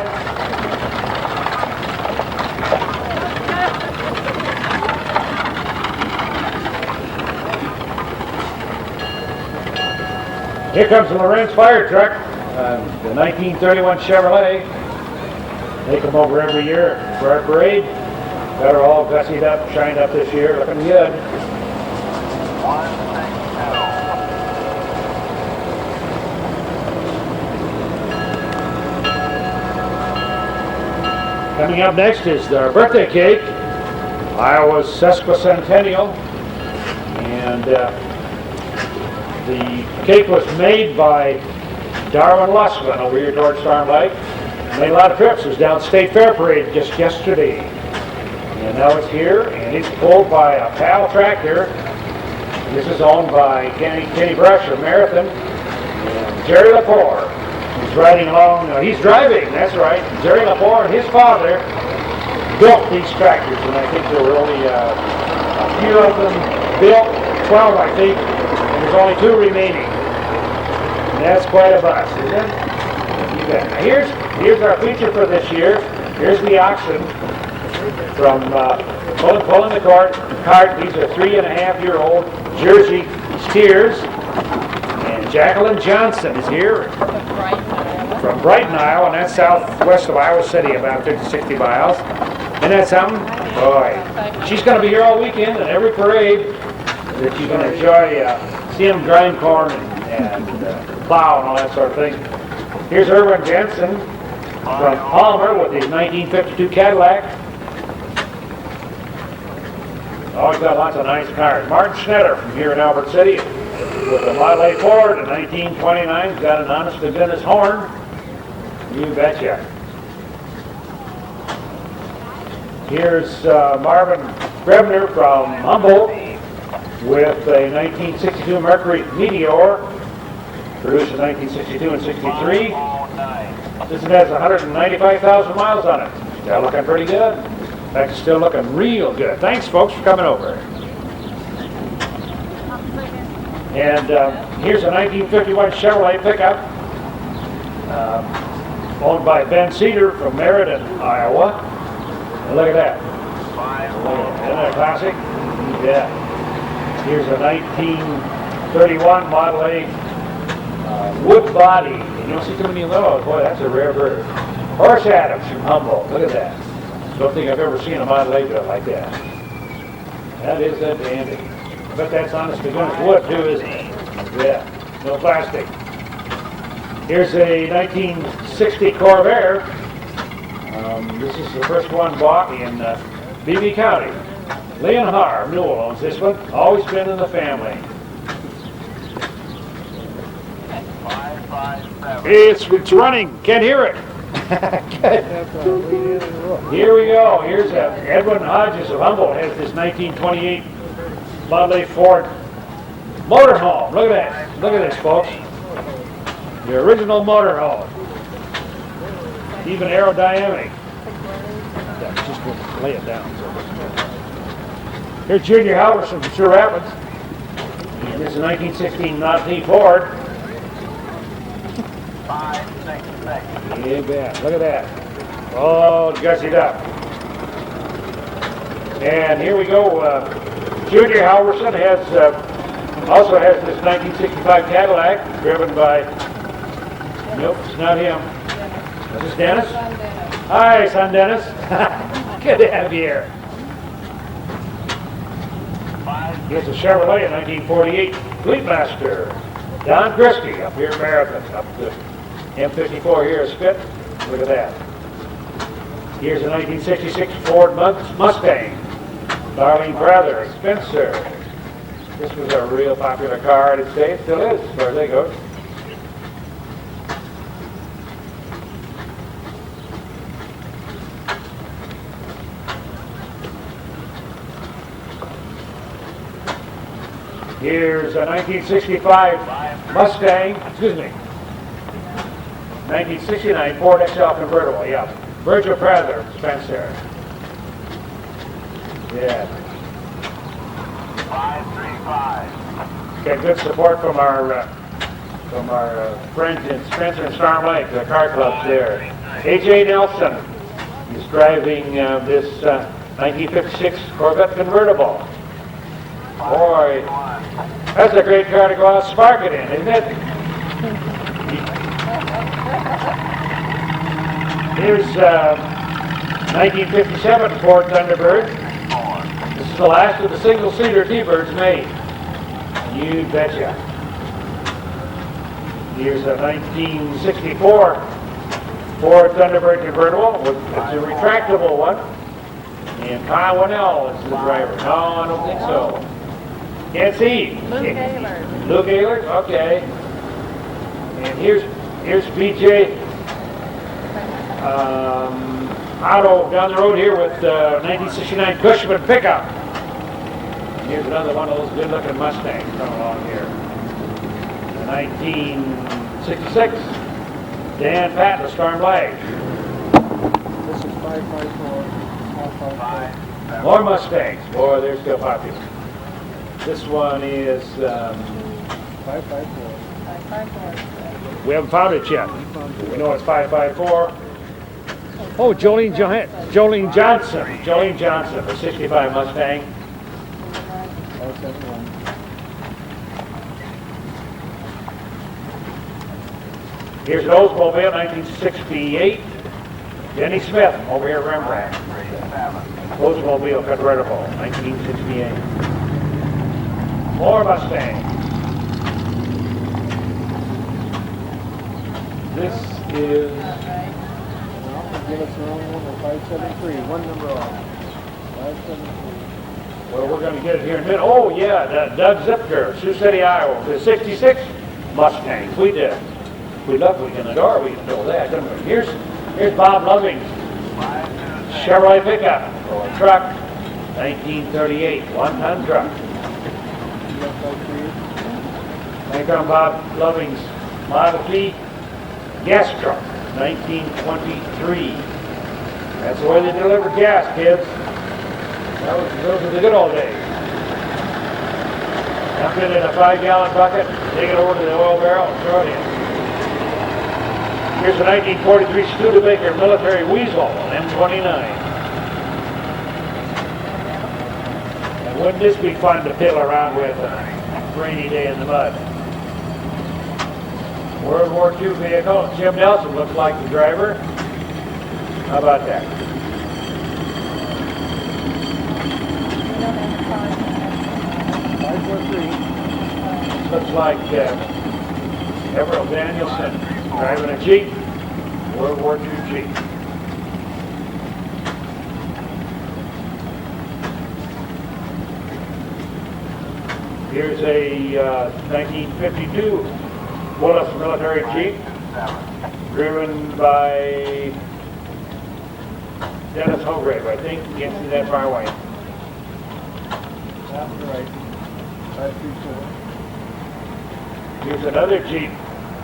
Here comes the Lorenz fire truck, the 1931 Chevrolet. They come over every year for our parade. Got her all gussied up, shined up this year, looking good. Coming up next is our birthday cake, Iowa's sesquicentennial, and the cake was made by Darwin Lussman over here towards Storm Lake. Made a lot of trips. It was down State Fair Parade just yesterday. And now it's here, and it's pulled by a PAL tractor. This is owned by Kenny Brush of Marathon. And Jerry Lepore is riding along. He's driving, that's right. Jerry Lepore and his father built these tractors, and I think there were only a few of them built, 12 I think, and there's only 2 remaining. And that's quite a bus, isn't it? You bet. Now here's our feature for this year. Here's the Oxen. From pulling the cart. These are 3.5-year-old Jersey steers. And Jacqueline Johnson is here from Brighton, Iowa, and that's southwest of Iowa City, about 50-60 miles. Isn't that something? Boy, she's going to be here all weekend and every parade that you're going to enjoy. See them grind corn and plow and all that sort of thing. Here's Erwin Jensen from Palmer with his 1952 Cadillac. Always got lots of nice cars. Martin Schnetter from here in Albert City with a Model A Ford in 1929. He's got an honest-to-goodness horn. You betcha. Here's Marvin Brebner from Humboldt with a 1962 Mercury Meteor, produced in 1962 and 63. This has 195,000 miles on it. Still looking pretty good. In fact, it's still looking real good. Thanks, folks, for coming over. And here's a 1951 Chevrolet pickup owned by Ben Cedar from Meriden, Iowa. And look at that. Isn't that a classic? Yeah. Here's a 1931 Model A wood body. You don't see too many of those. Boy, that's a rare bird. Horace Adams from Humboldt. Look at that. Don't think I've ever seen a Model A built like that. That is a dandy. I bet that's honest to goodness wood too, isn't it? Yeah, no plastic. Here's a 1960 Corvair. This is the first one bought in BB County. Leon Haar, Newell owns this one. Always been in the family. It's running. Can't hear it. Here we go. Here's Edwin Hodges of Humboldt has this 1928 Model A Ford motorhome. Look at that. Look at this, folks. The original motorhome. Even aerodynamic. Yeah, just gonna lay it down. Here's Junior Halverson from Cedar Rapids. This is a 1916 Model T Ford. 5 seconds. Yeah, bet. Look at that. Oh, gussied up. And here we go. Junior Halverson also has this 1965 Cadillac driven by. Nope, it's not him. Is this Dennis? Hi, son Dennis. Good to have you here. Here's a Chevrolet 1948 Fleetmaster. Don Christie up here in Marathon, up the M54 here at Spit. Look at that. Here's a 1966 Ford Mustang. Darlene Prather, Spencer. This was a real popular car in its day. It still is, as far as they go. Here's a 1965 Mustang, 1969 Ford XL convertible, yeah. Virgil Prather, Spencer. Yeah. 535. Got good support from our friends in Spencer and Storm Lake, the car clubs there. A.J. Nelson is driving this 1956 Corvette convertible. Boy, that's a great car to go out and spark it in, isn't it? Here's 1957 Ford Thunderbird. This is the last of the single-seater T-Birds made. You betcha. Here's a 1964 Ford Thunderbird convertible. It's a retractable one. And Kyle Winnell is the driver. No, I don't think so. Can't see. Luke Gaylord. Luke Gaylord? Okay. And here's BJ Otto down the road here with 1969 Cushman pickup. Here's another one of those good-looking Mustangs coming along here. The 1966 Dan Patton, Storm Lake. This is 554. More Mustangs. Boy, they're still popular. This one is 554. we haven't found it yet. We know it's 554. Oh, Jolene Johnson. Jolene Johnson, the 65 Mustang. 571. Here's an Oldsmobile, 1968. Denny Smith, over here at Rembrandt. Oldsmobile convertible, 1968. More Mustang. This is... Give us the wrong one, 573. One number off. 573. Well, we're going to get it here in a minute. Oh, yeah, Doug Zipker, Sioux City, Iowa. The 66 Mustangs. We did. We love, we can adore, we know that. Here's Bob Loving's Chevrolet pickup, or truck, 1938, one-ton truck. Thank you, Bob Loving's Model T gas truck, 1923. That's the way they deliver gas, kids. Those are the good old days. Dump it in a 5-gallon bucket, take it over to the oil barrel, and throw it in. Here's a 1943 Studebaker military Weasel, an M29. And wouldn't this be fun to fiddle around with on a rainy day in the mud? World War II vehicle. Jim Nelson looks like the driver. How about that? Looks like Everett Danielson driving a Jeep, World War II Jeep. Here's a 1952 Willis military Jeep. driven by Dennis Holgrave, I think. You can't see that far away. That's right. 534. Here's another Jeep.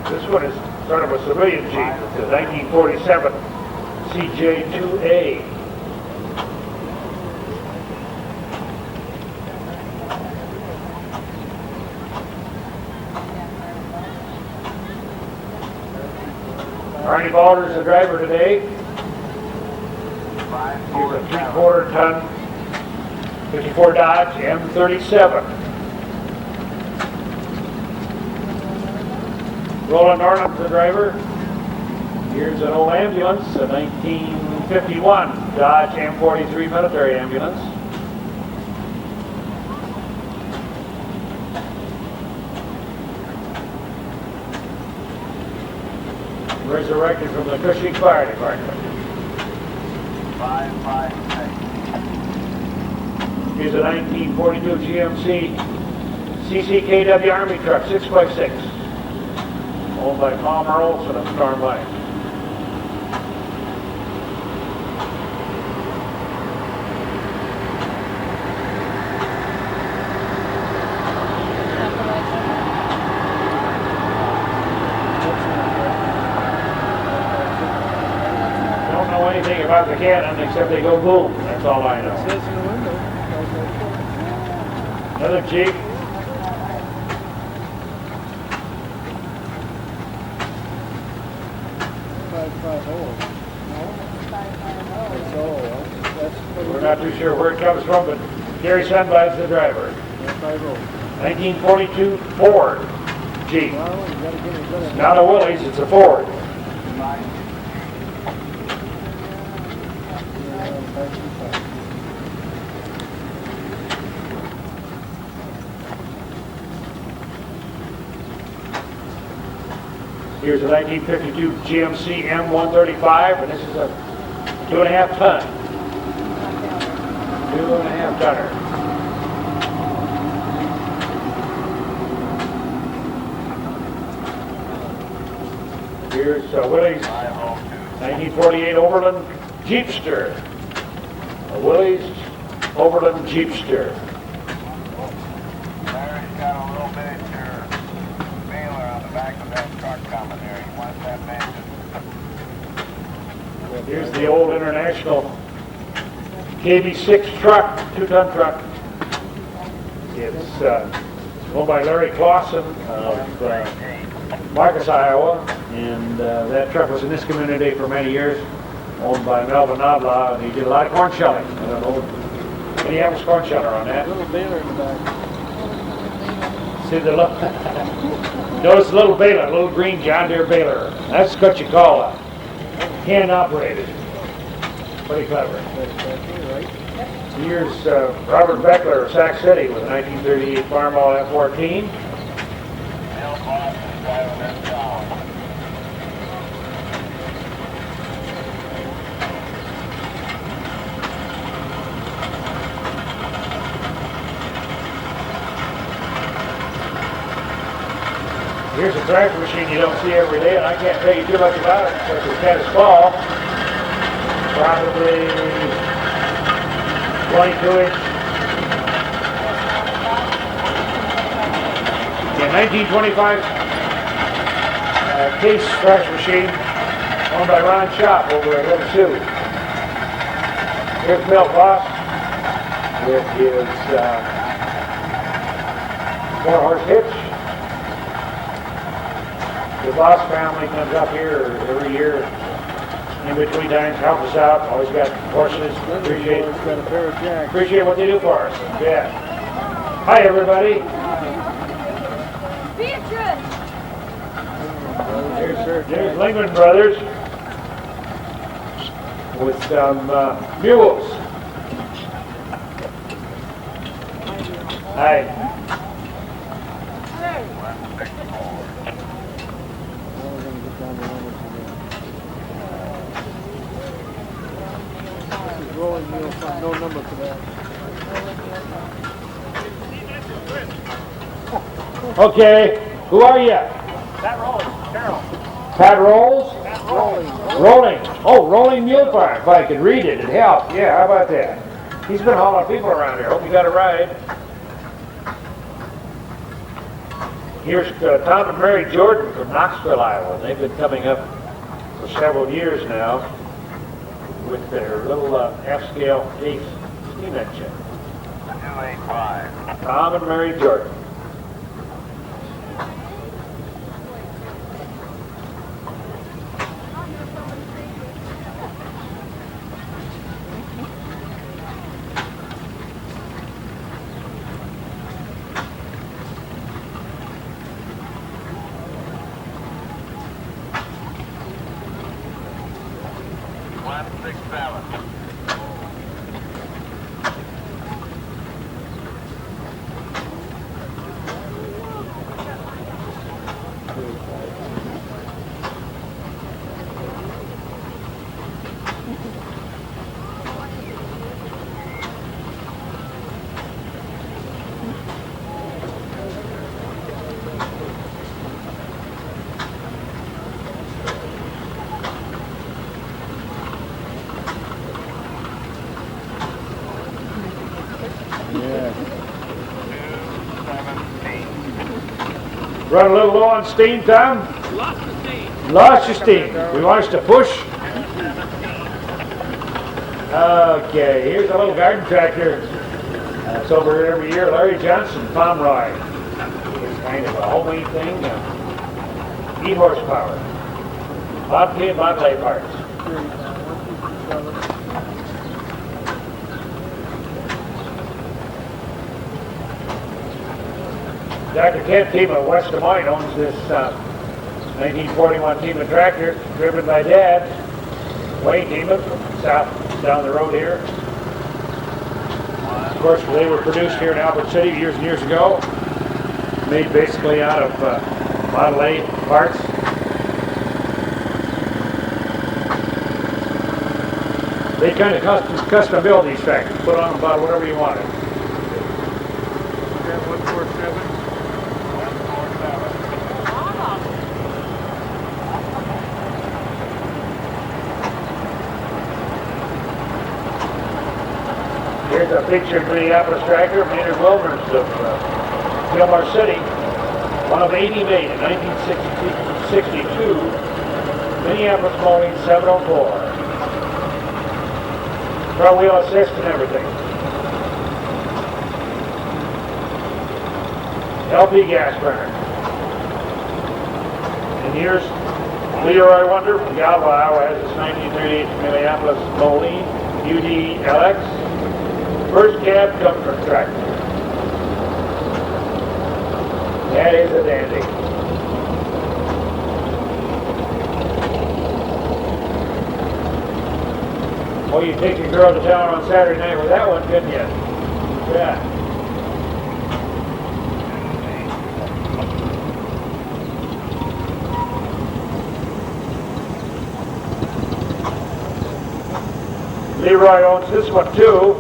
This one is sort of a civilian Jeep. It's a 1947 CJ2A. Arnie Balder's the driver today. Here's a 3/4 ton 54 Dodge M37. Roland Norton's the driver. Here's an old ambulance, a 1951 Dodge M43 military ambulance. Resurrected from the Cushing Fire Department. 556. Here's a 1942 GMC CCKW Army truck, 6x6. Owned by Palmer Olson of Storm Lake. Don't know anything about the cannon except they go boom. That's all I know. It says in the window. Another Jeep. We're not too sure where it comes from, but Gary Sunbide's the driver. 1942 Ford Jeep. It's not a Willys, it's a Ford. Here's a 1952 GMC M135, and this is a 2.5 ton. 2.5 tonner. Here's Willys 1948 Overland Jeepster. A Willys Overland Jeepster. Larry's got a little miniature mailer on the back of that truck coming there. He wants that mentioned. Here's the old International KB6 truck, 2-ton truck. It's owned by Larry Clausen of Marcus, Iowa, and that truck was in this community for many years, owned by Melvin Nobla, and he did a lot of corn shelling. I don't know, any Evans corn sheller on that? Little baler in the back. See the little, notice the little baler, little green John Deere baler. That's what you call a hand operated. Pretty clever. Here's Robert Beckler of Sac City with a 1938 Farmall F-14. Here's a tractor machine you don't see every day, and I can't tell you too much about it because it's kind of small. Probably 22-inch. Yeah, 1925 case thrash machine owned by Ron Shop over at Little Sioux. Here's Mel Voss with his 4-horse hitch. The Voss family comes up here every year in between times, help us out. Always got horses. Appreciate what they do for us. Yeah. Hi, everybody. There's Lingman Brothers with some mules. Hi. Rolling wheel, no number for that. Okay, who are you? Pat Rolls, Carol. Pat Rolls? Pat Rolling. Oh, rolling mule farm. If I could read it, it'd help. Yeah, how about that? He's been hauling people around here. Hope you got a ride. Here's Tom and Mary Jordan from Knoxville, Iowa. They've been coming up for several years now with their little half-scale case steam engine. 285. Tom and Mary Jordan. Run a little low on steam, Tom? Lost the steam. Lost your steam. You want us to push? Okay, here's a little garden tractor. It's over here every year. Larry Johnson, Pomeroy. It's kind of a homemade thing. 8 horsepower. Bobcat, Motley parts. Dr. Kent Tima, West Des Moines, owns this 1941 Tima tractor, driven by Dad, Wayne Tima, from south down the road here. Of course, they were produced here in Albert City years and years ago, made basically out of Model A parts. They kind of custom build these tractors, put on them about whatever you wanted. Okay, 147. Here's a picture of Minneapolis tractor, Maynard Wilbur's of Gilmore City. One of 80 made in 1962. Minneapolis Mowing 704. Front wheel assist and everything. LP gas burner. And here's Leroy Wonder from Galva, Iowa, has his 1938 Minneapolis Moline UD LX. First cab comfort tractor. That is a dandy. Oh, you take your girl to town on Saturday night with that one, couldn't you? Yeah. Leroy owns this one too.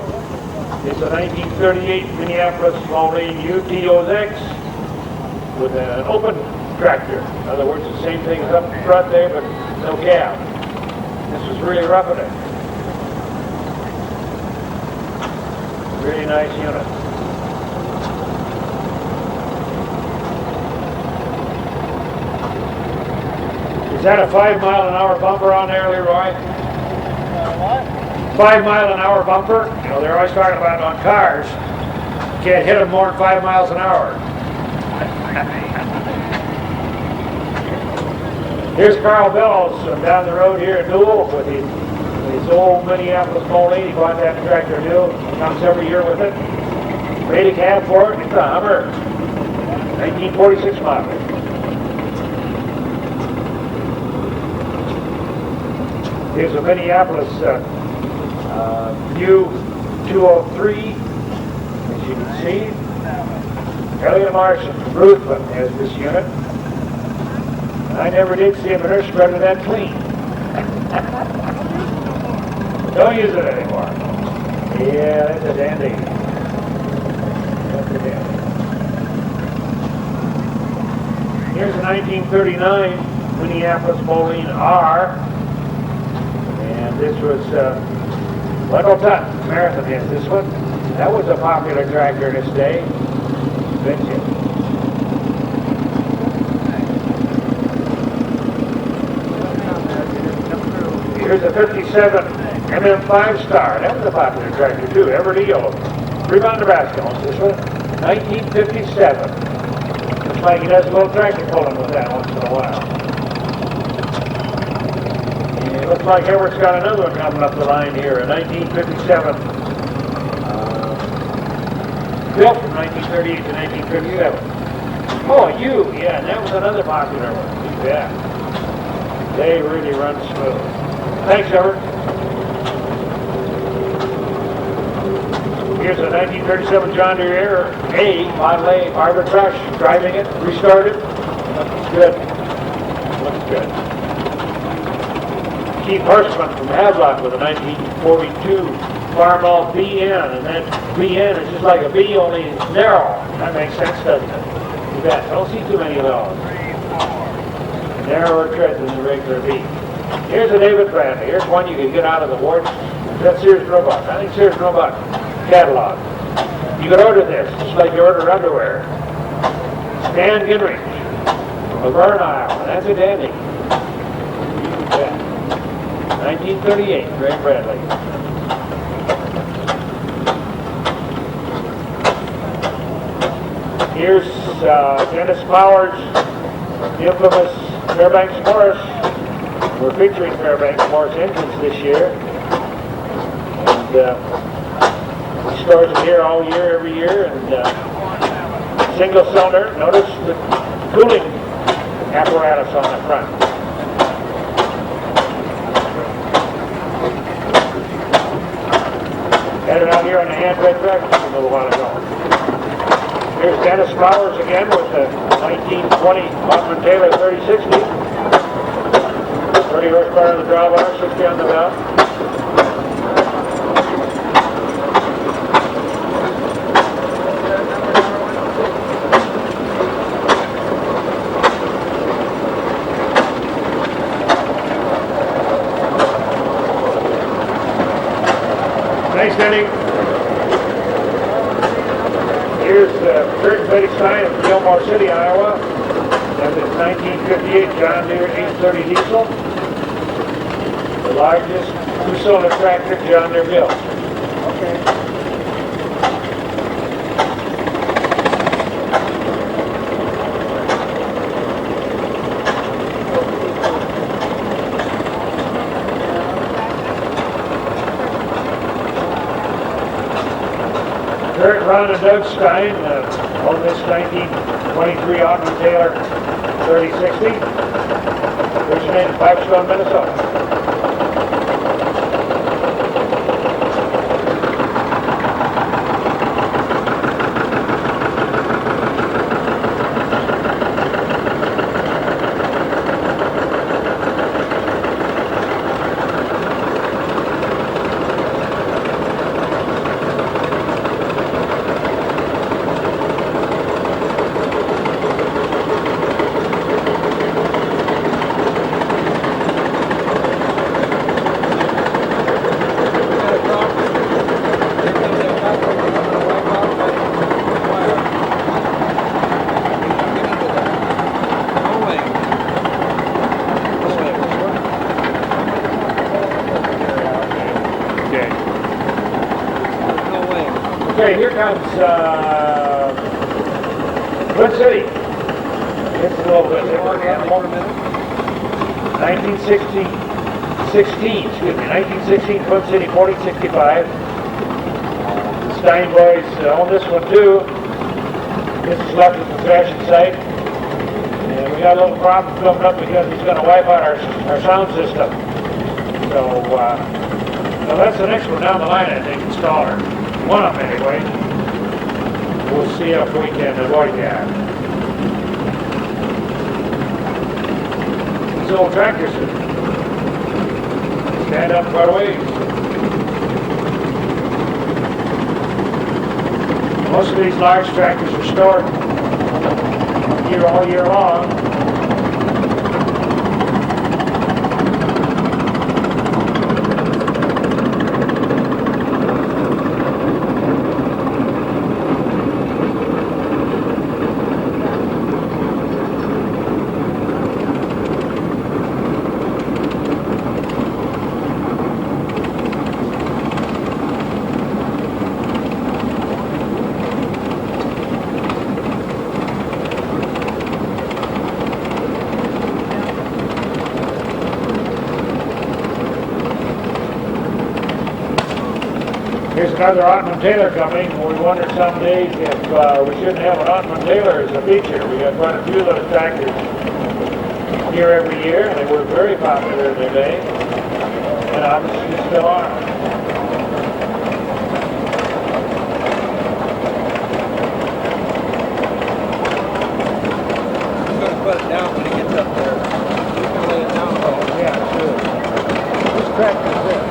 It's a 1938 Minneapolis Moline UTOX with an open tractor. In other words, the same thing as up front there, but no cab. This was really roughing it. Really nice unit. Is that a 5-mile-an-hour bumper on there, Leroy? What? 5-mile-an-hour bumper. You know, they're always talking about on cars. You can't hit them more than 5 miles an hour. Here's Carl Bellows down the road here in Newell with his old Minneapolis Moline. He bought that tractor new. Comes every year with it. Made a cab for it. It's a Hummer. 1946 model. Here's a Minneapolis New 203, as you can see. Elliot Marson from Ruthven has this unit. I never did see a manure spreader that clean. Don't use it anymore. Yeah, that's a dandy. That's a dandy. Here's a 1939 Minneapolis Moline R. And this was Wendell Tutt, Marathon has this one. That was a popular tractor in its day. Betcha. Here's a 57 MM5 Star. That was a popular tractor too. Everdeo. Fremont, Nebraska owns this one. 1957. Looks like he does a little tractor pulling with that once in a while. And it looks like Everett's got another one coming up the line here. A 1957. Built from 1938 to 1957. Oh, yeah, that was another popular one. Yeah. They really run smooth. Thanks, Everett. Here's a 1937 John Deere A, Model A, Arbor Crush, driving it, restarted. Looks good. Looks good. Keith Horstman from Havelock with a 1942 Farmall BN, and that BN is just like a B, only narrow. That makes sense, doesn't it? You bet. Don't see too many of those. Narrower tread than the regular B. Here's a David Bradley. Here's one you can get out of the warts. That's Sears Roebuck. I think Sears Roebuck catalog. You can order this, just like you order underwear. Stan Gingrich from Laverne, Iowa. That's a dandy. Yeah. 1938, Ray Bradley. Here's Dennis Powers, the infamous Fairbanks Morris. We're featuring Fairbanks Morris engines this year. And he stores them here all year, every year. And single cylinder. Notice the cooling apparatus on the front. Had it out here on the hand-read tractor a little while ago. Here's Dennis Flowers again with the 1920 Hoffman Taylor 3060. 30 horsepower on the drawbar, 60 on the valve. Thanks, Denny. Here's Kurt Betty Stein of Gilmore City, Iowa. That's his 1958 John Deere 830 diesel. The largest two-cylinder tractor John Deere built. Okay. Kurt, Ron, and Doug Stein on this 1923 Ogden Taylor 3060. Originated in Pipestone, Minnesota. Okay, here comes Twin City. It's a little bit different animal. 1916 Twin City 4065. The Stein boys own this one too. This is left at the threshing site. And we got a little problem coming up because he's going to wipe out our sound system. So that's the next one down the line, I think, installer. One of them anyway. We'll see if we can avoid that. These old tractors stand up quite a ways. Most of these large tractors are stored here all year long. Here's another Ottman Taylor coming. We wondered some days if we shouldn't have an Ottman Taylor as a feature. We got quite a few of those tractors here every year, and they were very popular in their day, and obviously still are. I'm going to put it down when he gets up there. You can lay it down. Oh, yeah, sure. This tractor is this.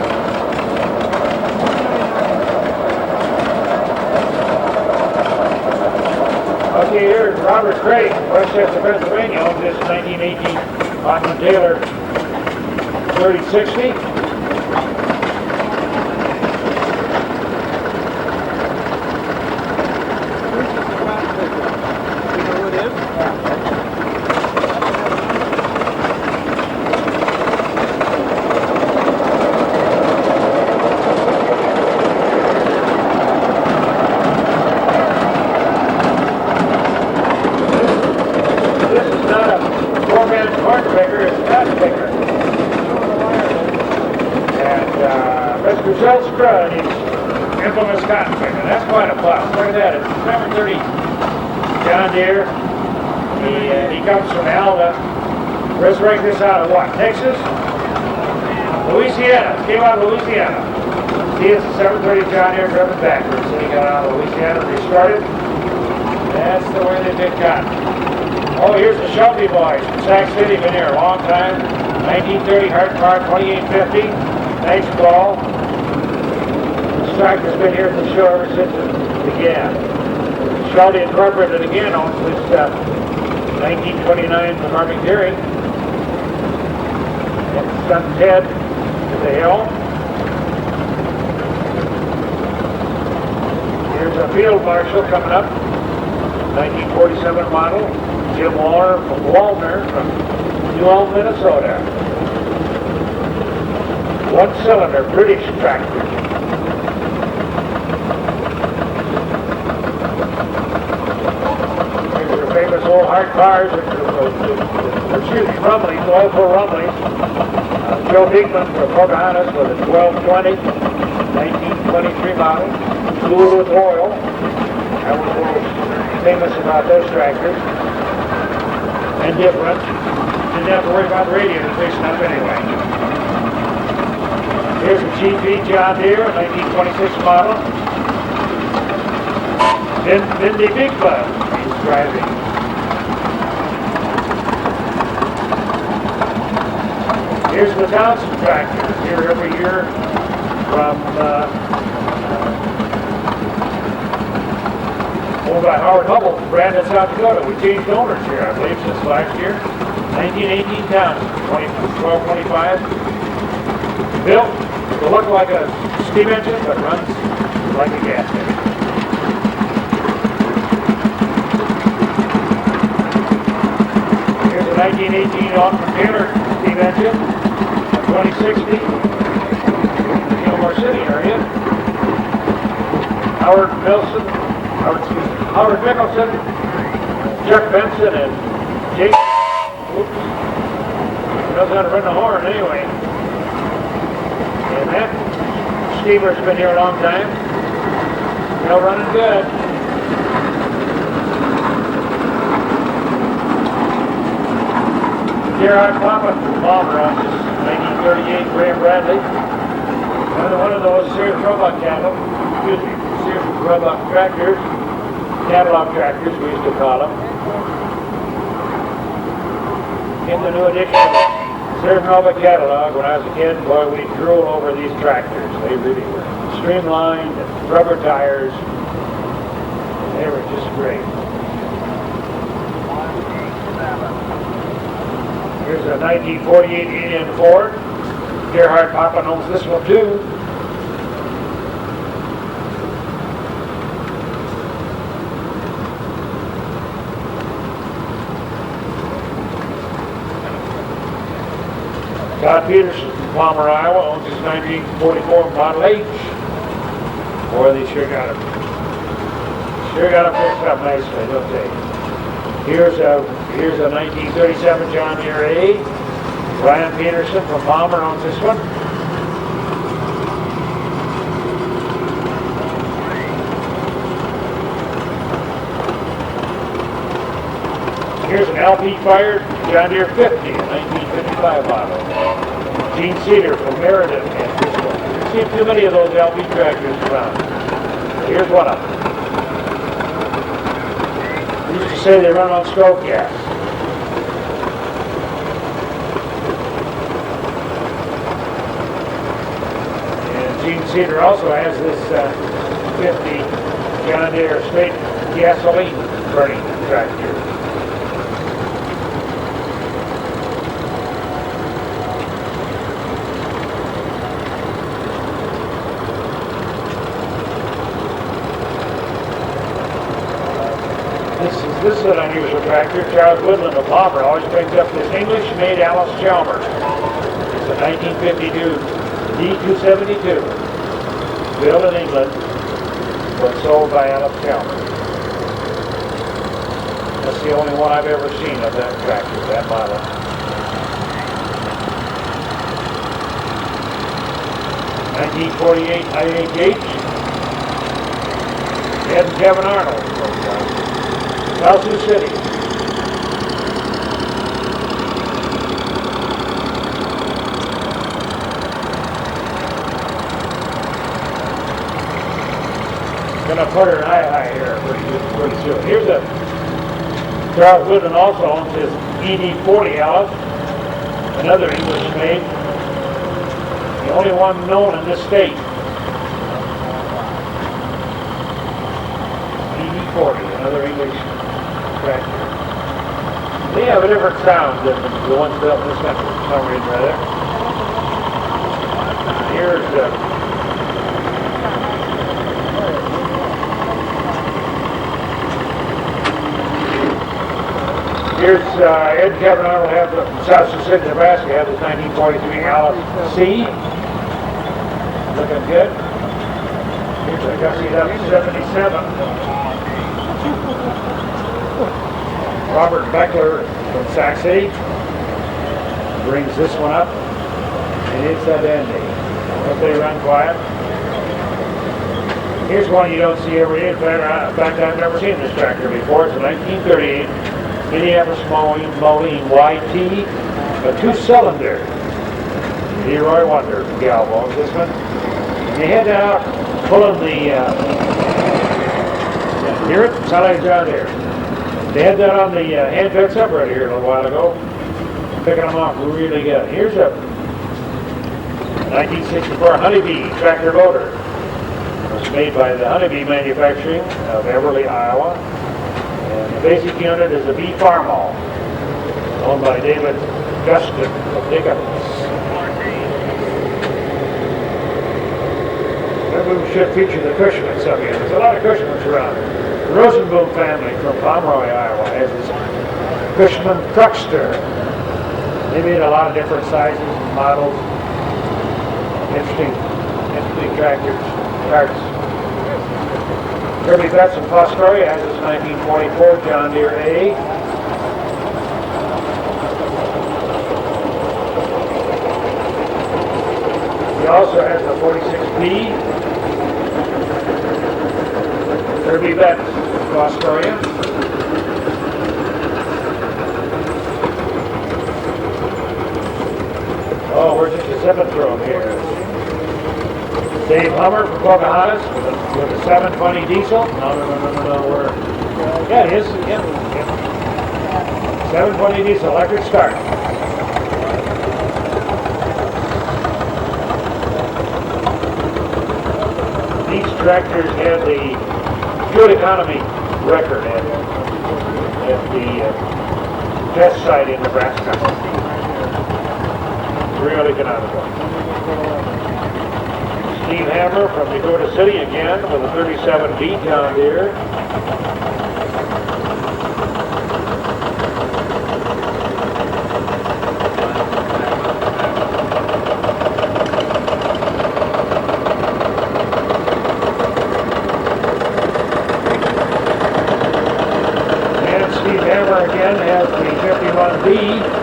Okay, here's Robert Craig, Westchester, Pennsylvania, owns this 1918 Ottman Taylor 3060. Infamous cotton picker. That's quite a plow. Look at that. It's number 30 John Deere. He comes from Alva. Let's break this out of what? Texas? Louisiana. Came out of Louisiana. See, it's a 730 John Deere driven backwards. So he got out of Louisiana. They started. That's the way they did cotton. Oh, here's the Shelby boys from Sac City. Been here a long time. 1930 hard car, 2850. Nice ball. This tractor's been here for sure ever since it began. Shelby Incorporated again owns this 1929 from Army Deering. It's son Ted to the hill. Here's a field marshal coming up. 1947 model. Jim Waller from Walner from New Ulm, Minnesota. One cylinder British tractor. These are famous old hard cars. Excuse me, rumblies, oil for rumblies. Joe Hickman from Pocahontas with a 1220, 1923 model. Fluid with oil. That was what was famous about those tractors. And different. Didn't have to worry about the radiator fixing up anyway. Here's a GP John Deere, 1926 model. Vindy Big Bud he's driving. Here's the Townsend tractor, here every year from owned by Howard Hubble, Brandon, South Dakota. We changed owners here, I believe, since last year. 1918 Townsend, 1225. Built to look like a steam engine, but runs like a gas engine. Here's a 1918 Oxen Taylor steam engine, 2060, in the Gilmore City area. Howard Mickelson, Chuck Benson, and Jake. Knows how to run the horn anyway. And that steamer's been here a long time. Still running good. Gerard Papa from Palmer on this 1938 Graham Bradley. Another one of those Sears Roebuck Sears Roebuck tractors, catalog tractors we used to call them. In the new edition of the Sears Roebuck catalog, when I was a kid, boy, we drool over these tractors. They really were streamlined, and rubber tires. They were just great. Here's a 1948 Indian Ford. Gerhard Papa owns this one too. Todd Peterson from Palmer, Iowa owns his 1944 Model H. Boy, they sure got it fixed up nicely, don't they? Here's a 1937 John Deere A. Brian Peterson from Palmer owns this one. Here's an LP-fired John Deere 50, a 1955 model. Gene Cedar from Meriden and Bristol. You see too many of those LP tractors around. Here's one of them. We used to say they run on stove gas. And Gene Cedar also has this 50 John Deere straight gasoline burning tractor. This is an unusual tractor. Charles Woodland of Palmer always brings up this English-made Alice Chalmers. It's a 1952 D272, built in England, but sold by Alice Chalmers. That's the only one I've ever seen of that tractor, that model. (1948) IHH. Ed and Kevin Arnold from South Sioux City. Gonna put her in high here pretty soon. Here's a Charles Woodland also owns his ED40 Alice, another English made, the only one known in this state. ED40, another English tractor. They have a different sound than the ones built in this country for some reason or other. Here's Ed and Kevin Arnold have the South Sioux City, Nebraska, have this 1943 Alice C. Looking good. Here's a Gussie up 77. Robert Beckler from Sac City brings this one up, and it's a dandy. Hope they run quiet. Here's one you don't see every day. In fact, I've never seen this tractor before. It's a 1938 Minneapolis Moline YT, a two-cylinder. Leroy Wonder from Galvo owns this one. And they had that out pulling the, hear it? Sound like John Deere. They had that on the hand fed separator here a little while ago, picking them off really good. Here's a 1964 Honeybee tractor loader. It was made by the Honeybee Manufacturing of Everly, Iowa. And the basic unit is a B Farmall, owned by David Gustin of Dickens. Maybe we should feature the Cushman some here. There's a lot of Cushmans around. The Rosenboom family from Pomeroy, Iowa has this Cushman Truckster. They made a lot of different sizes and models. Interesting tractors, parts. Kirby Betts in Fostoria has this 1944 John Deere A. He also has the 46B. Kirby Betts, Fostoria. Oh, we're just a seventh row here. Dave Hummer from Pocahontas with a 720 diesel. No, we're... Yeah, it is. Yeah. 720 diesel, electric start. These tractors had the fuel economy record at the test site in Nebraska. Real economical. Steve Hammer from Dakota City again with a 37B John Deere. And Steve Hammer again has the 51B.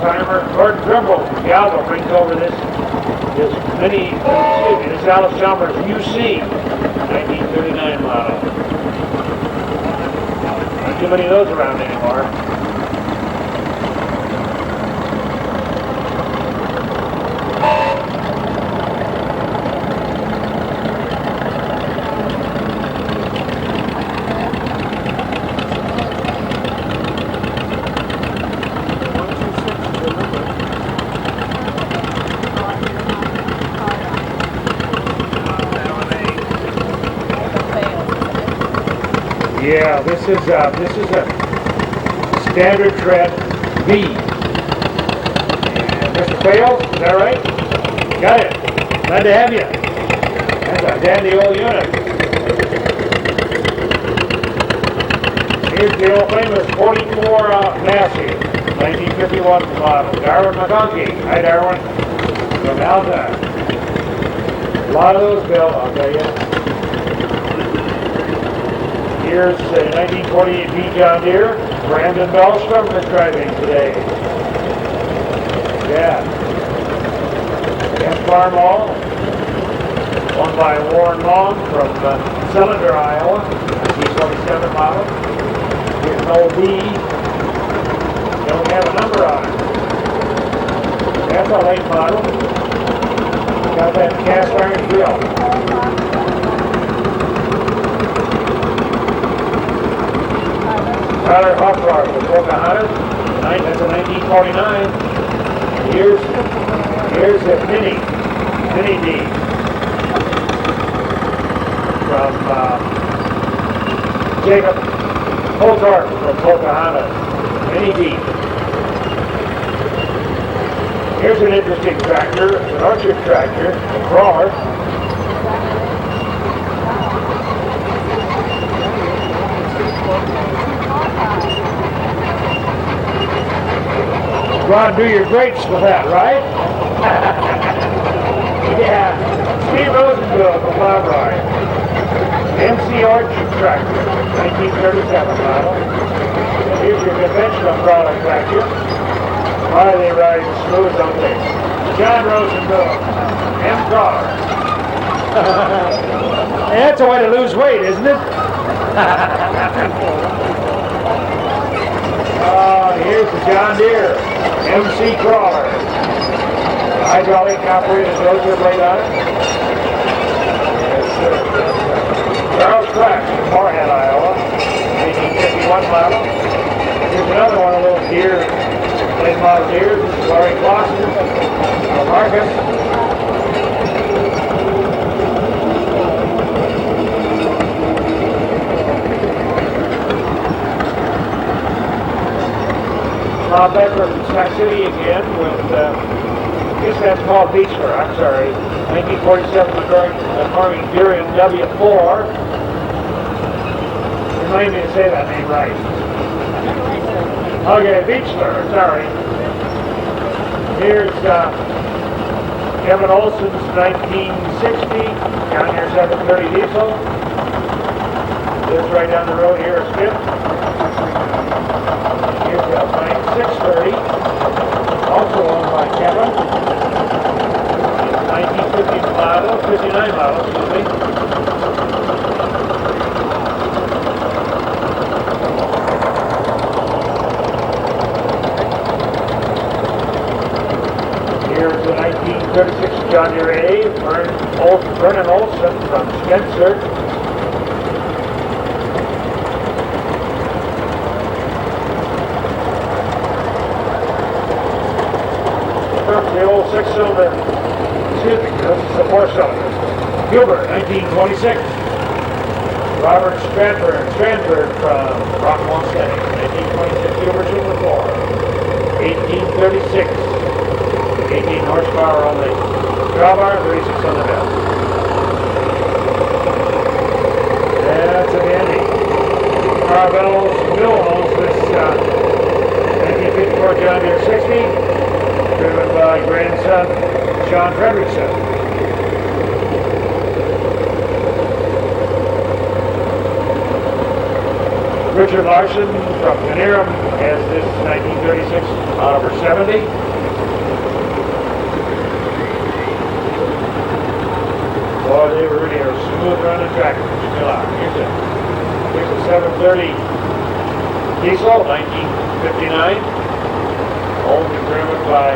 Timer over this this Alice Chalmers UC 1939 model. Not too many of those around anymore. Yeah, this is a standard tread V. And Mr. Fales, is that right? Got it. Glad to have you. That's a dandy old unit. Here's the old famous 44 Massey, 1951 model. Darwin McConkey. Hi, Darwin. From Alta. A lot of those, Bill, I'll tell you. Here's a 1928 B John Deere. Brandon Dahlstrom is driving today. Yeah. And Farm All. Owned by Warren Long from Cylinder, Iowa. 1927 model. Here's an old B. Don't have a number on it. That's a late model. Got that cast iron grill. Tyler Hot Rod with Pocahontas. That's a 1949. Here's a Mini D from Jacob Holtorf from Pocahontas. Mini D. Here's an interesting tractor, an orchard tractor, a crawler. Go out and do your grapes with that, right? Yeah. Steve Rosenville from Pomeroy. MC Orchard tractor, 1937 model. And here's your conventional crawler tractor. Why they ride smooth, don't they? John Rosenville, M Crawler. Hey, that's a way to lose weight, isn't it? Here's the John Deere MC Crawler. Hydraulic operated rotor blade on it. Charles Crack from Moorhead, Iowa, 1851 model. Here's another one of those Deere, late model Deere. This is Larry Clausen from Marcus. Bob Becker from Snack City again with, I guess that's called Beechler, I'm sorry. 1947 McCormick Durian W4. Remind me to say that name right. Okay, Beechler, sorry. Here's Kevin Olson's 1960 John Deere 730 diesel. Lives right down the road here at Smith. Here's the 630, also owned by Kevin. 1950 model, 59 model, excuse me. Here's the 1936 John Deere A, Vernon Olson from Spencer. The old six-cylinder, excuse me, this is the four-cylinder. Gilbert, 1926. Robert Strandberg from Rockmont City, 1926 Gilbert Super 4. 1836. 18 horsepower on the drawbar, 36 on the belt. That's a dandy. Carvel's Mill owns this 1954 John Deere 60. Driven by grandson Sean Frederickson. Richard Larson from Canerum has this 1936 Oliver 70. they were really a smooth running tractor. Still out. Here's a 730 diesel, 1959. Owned and driven by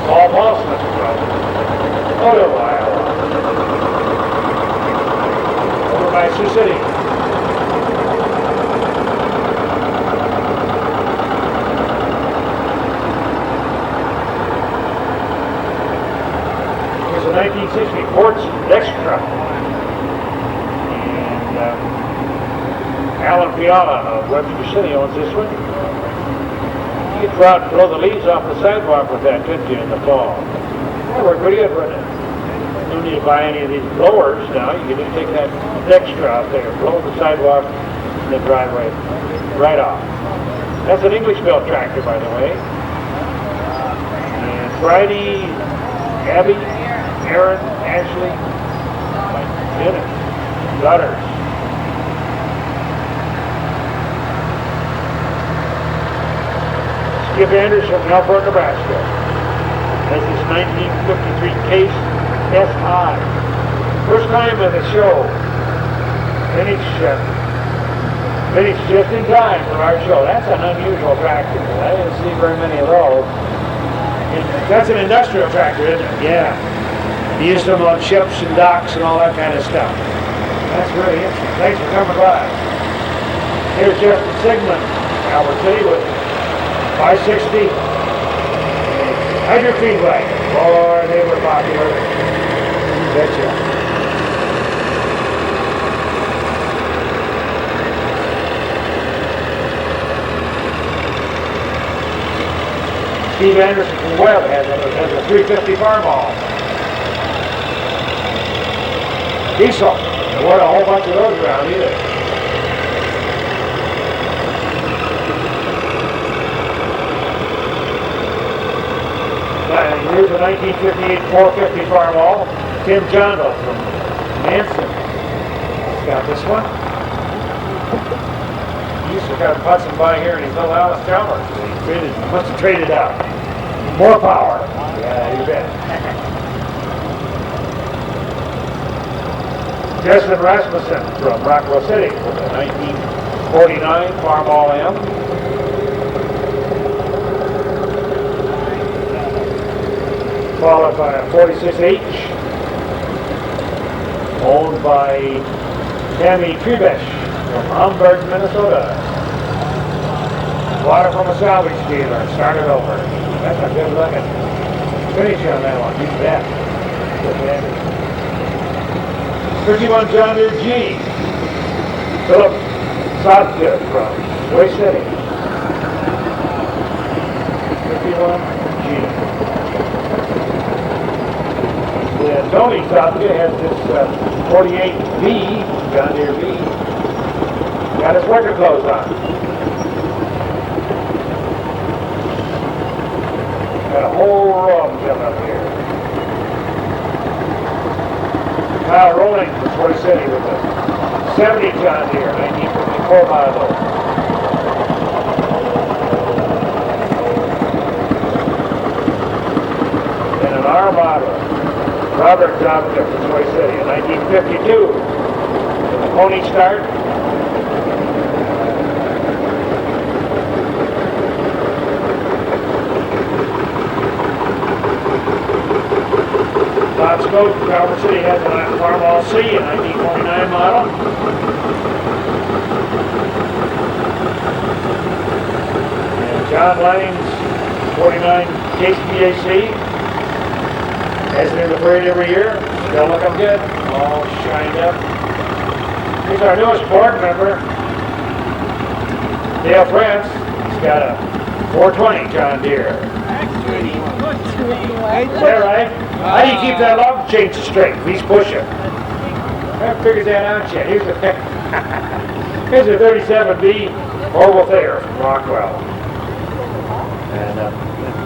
Paul Paulson from Ottawa, Iowa. Over by Sioux City. Here's a 1960 Ford Extra. And Alan Fiala of Webster City owns this one. You could go out and blow the leaves off the sidewalk with that, couldn't you, in the fall? That worked pretty good, wouldn't it? You don't need to buy any of these blowers now. You can just take that extra out there, blow the sidewalk in the driveway right off. That's an English built tractor, by the way. And Friday, Abby, Aaron, Ashley, my daughters. Skip Anders from Melbourne, Nebraska. That's this 1953 Case SI. First time at the show. Finished just in time for our show. That's an unusual tractor. I didn't see very many of those. That's an industrial tractor, isn't it? Yeah. They used them on ships and docks and all that kind of stuff. That's really interesting. Thanks for coming by. Here's Justin Sigmund, Albert City with 560 hydro feed wagon. Boy, they were popular. You betcha. Steve Anderson from Webb has a 350 Farmall. Diesel. There weren't a whole bunch of those around either. Here's a 1958 450 Farmall. Tim Jondo from Manson. He's got this one. He used to come putzing by here in his little Alice Chalmers. He must have traded out. More power. Yeah, you bet. Justin Rasmussen from Rockwell City with a 1949 Farmall M. Followed by a 46H, owned by Tammy Trebesh from Hamburg, Minnesota. Water from a salvage dealer, started over. That's a good looking finish on that one, you bet. Good man. 51 John Deere G. Philip Sodka from Way City. 51 G. Tony Sodka has this 48V, John Deere V. Got his worker clothes on. Got a whole row of them coming up here. Kyle Rolling from Troy City with a 70 John Deere, 1954 model. And an Armada. Robert Dobson from Troy City in 1952. The pony start. Bob Scope from Calvert City has a Farmall C, a 1949 model. And John Lanning's 49 Case BAC. Has it in the parade every year. Still looking good. All shined up. Here's our newest board member, Dale France. He's got a 420 John Deere. Is that right? How do you keep that log chain straight? He's pushing. I haven't figured that out yet. Here's a 37B Orville Thayer from Rockwell. And a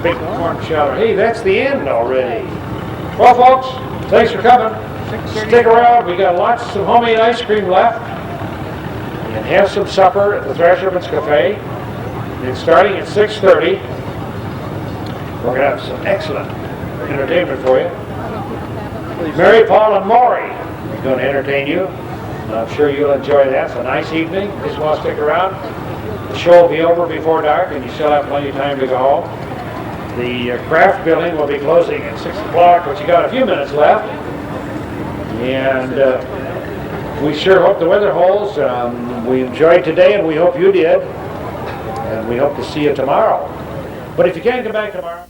big corn shelter. Hey, that's the end already. Well, folks, thanks for coming. Stick around. We got lots of homemade ice cream left. And have some supper at the Threshermen's Cafe. And starting at 6:30, we're going to have some excellent entertainment for you. Mary, Paul, and Maury are going to entertain you. I'm sure you'll enjoy that. It's a nice evening. Just want to stick around. The show will be over before dark, and you still have plenty of time to go home. The craft building will be closing at 6 o'clock, but you got a few minutes left. And we sure hope the weather holds. We enjoyed today, and we hope you did. And we hope to see you tomorrow. But if you can't come back tomorrow...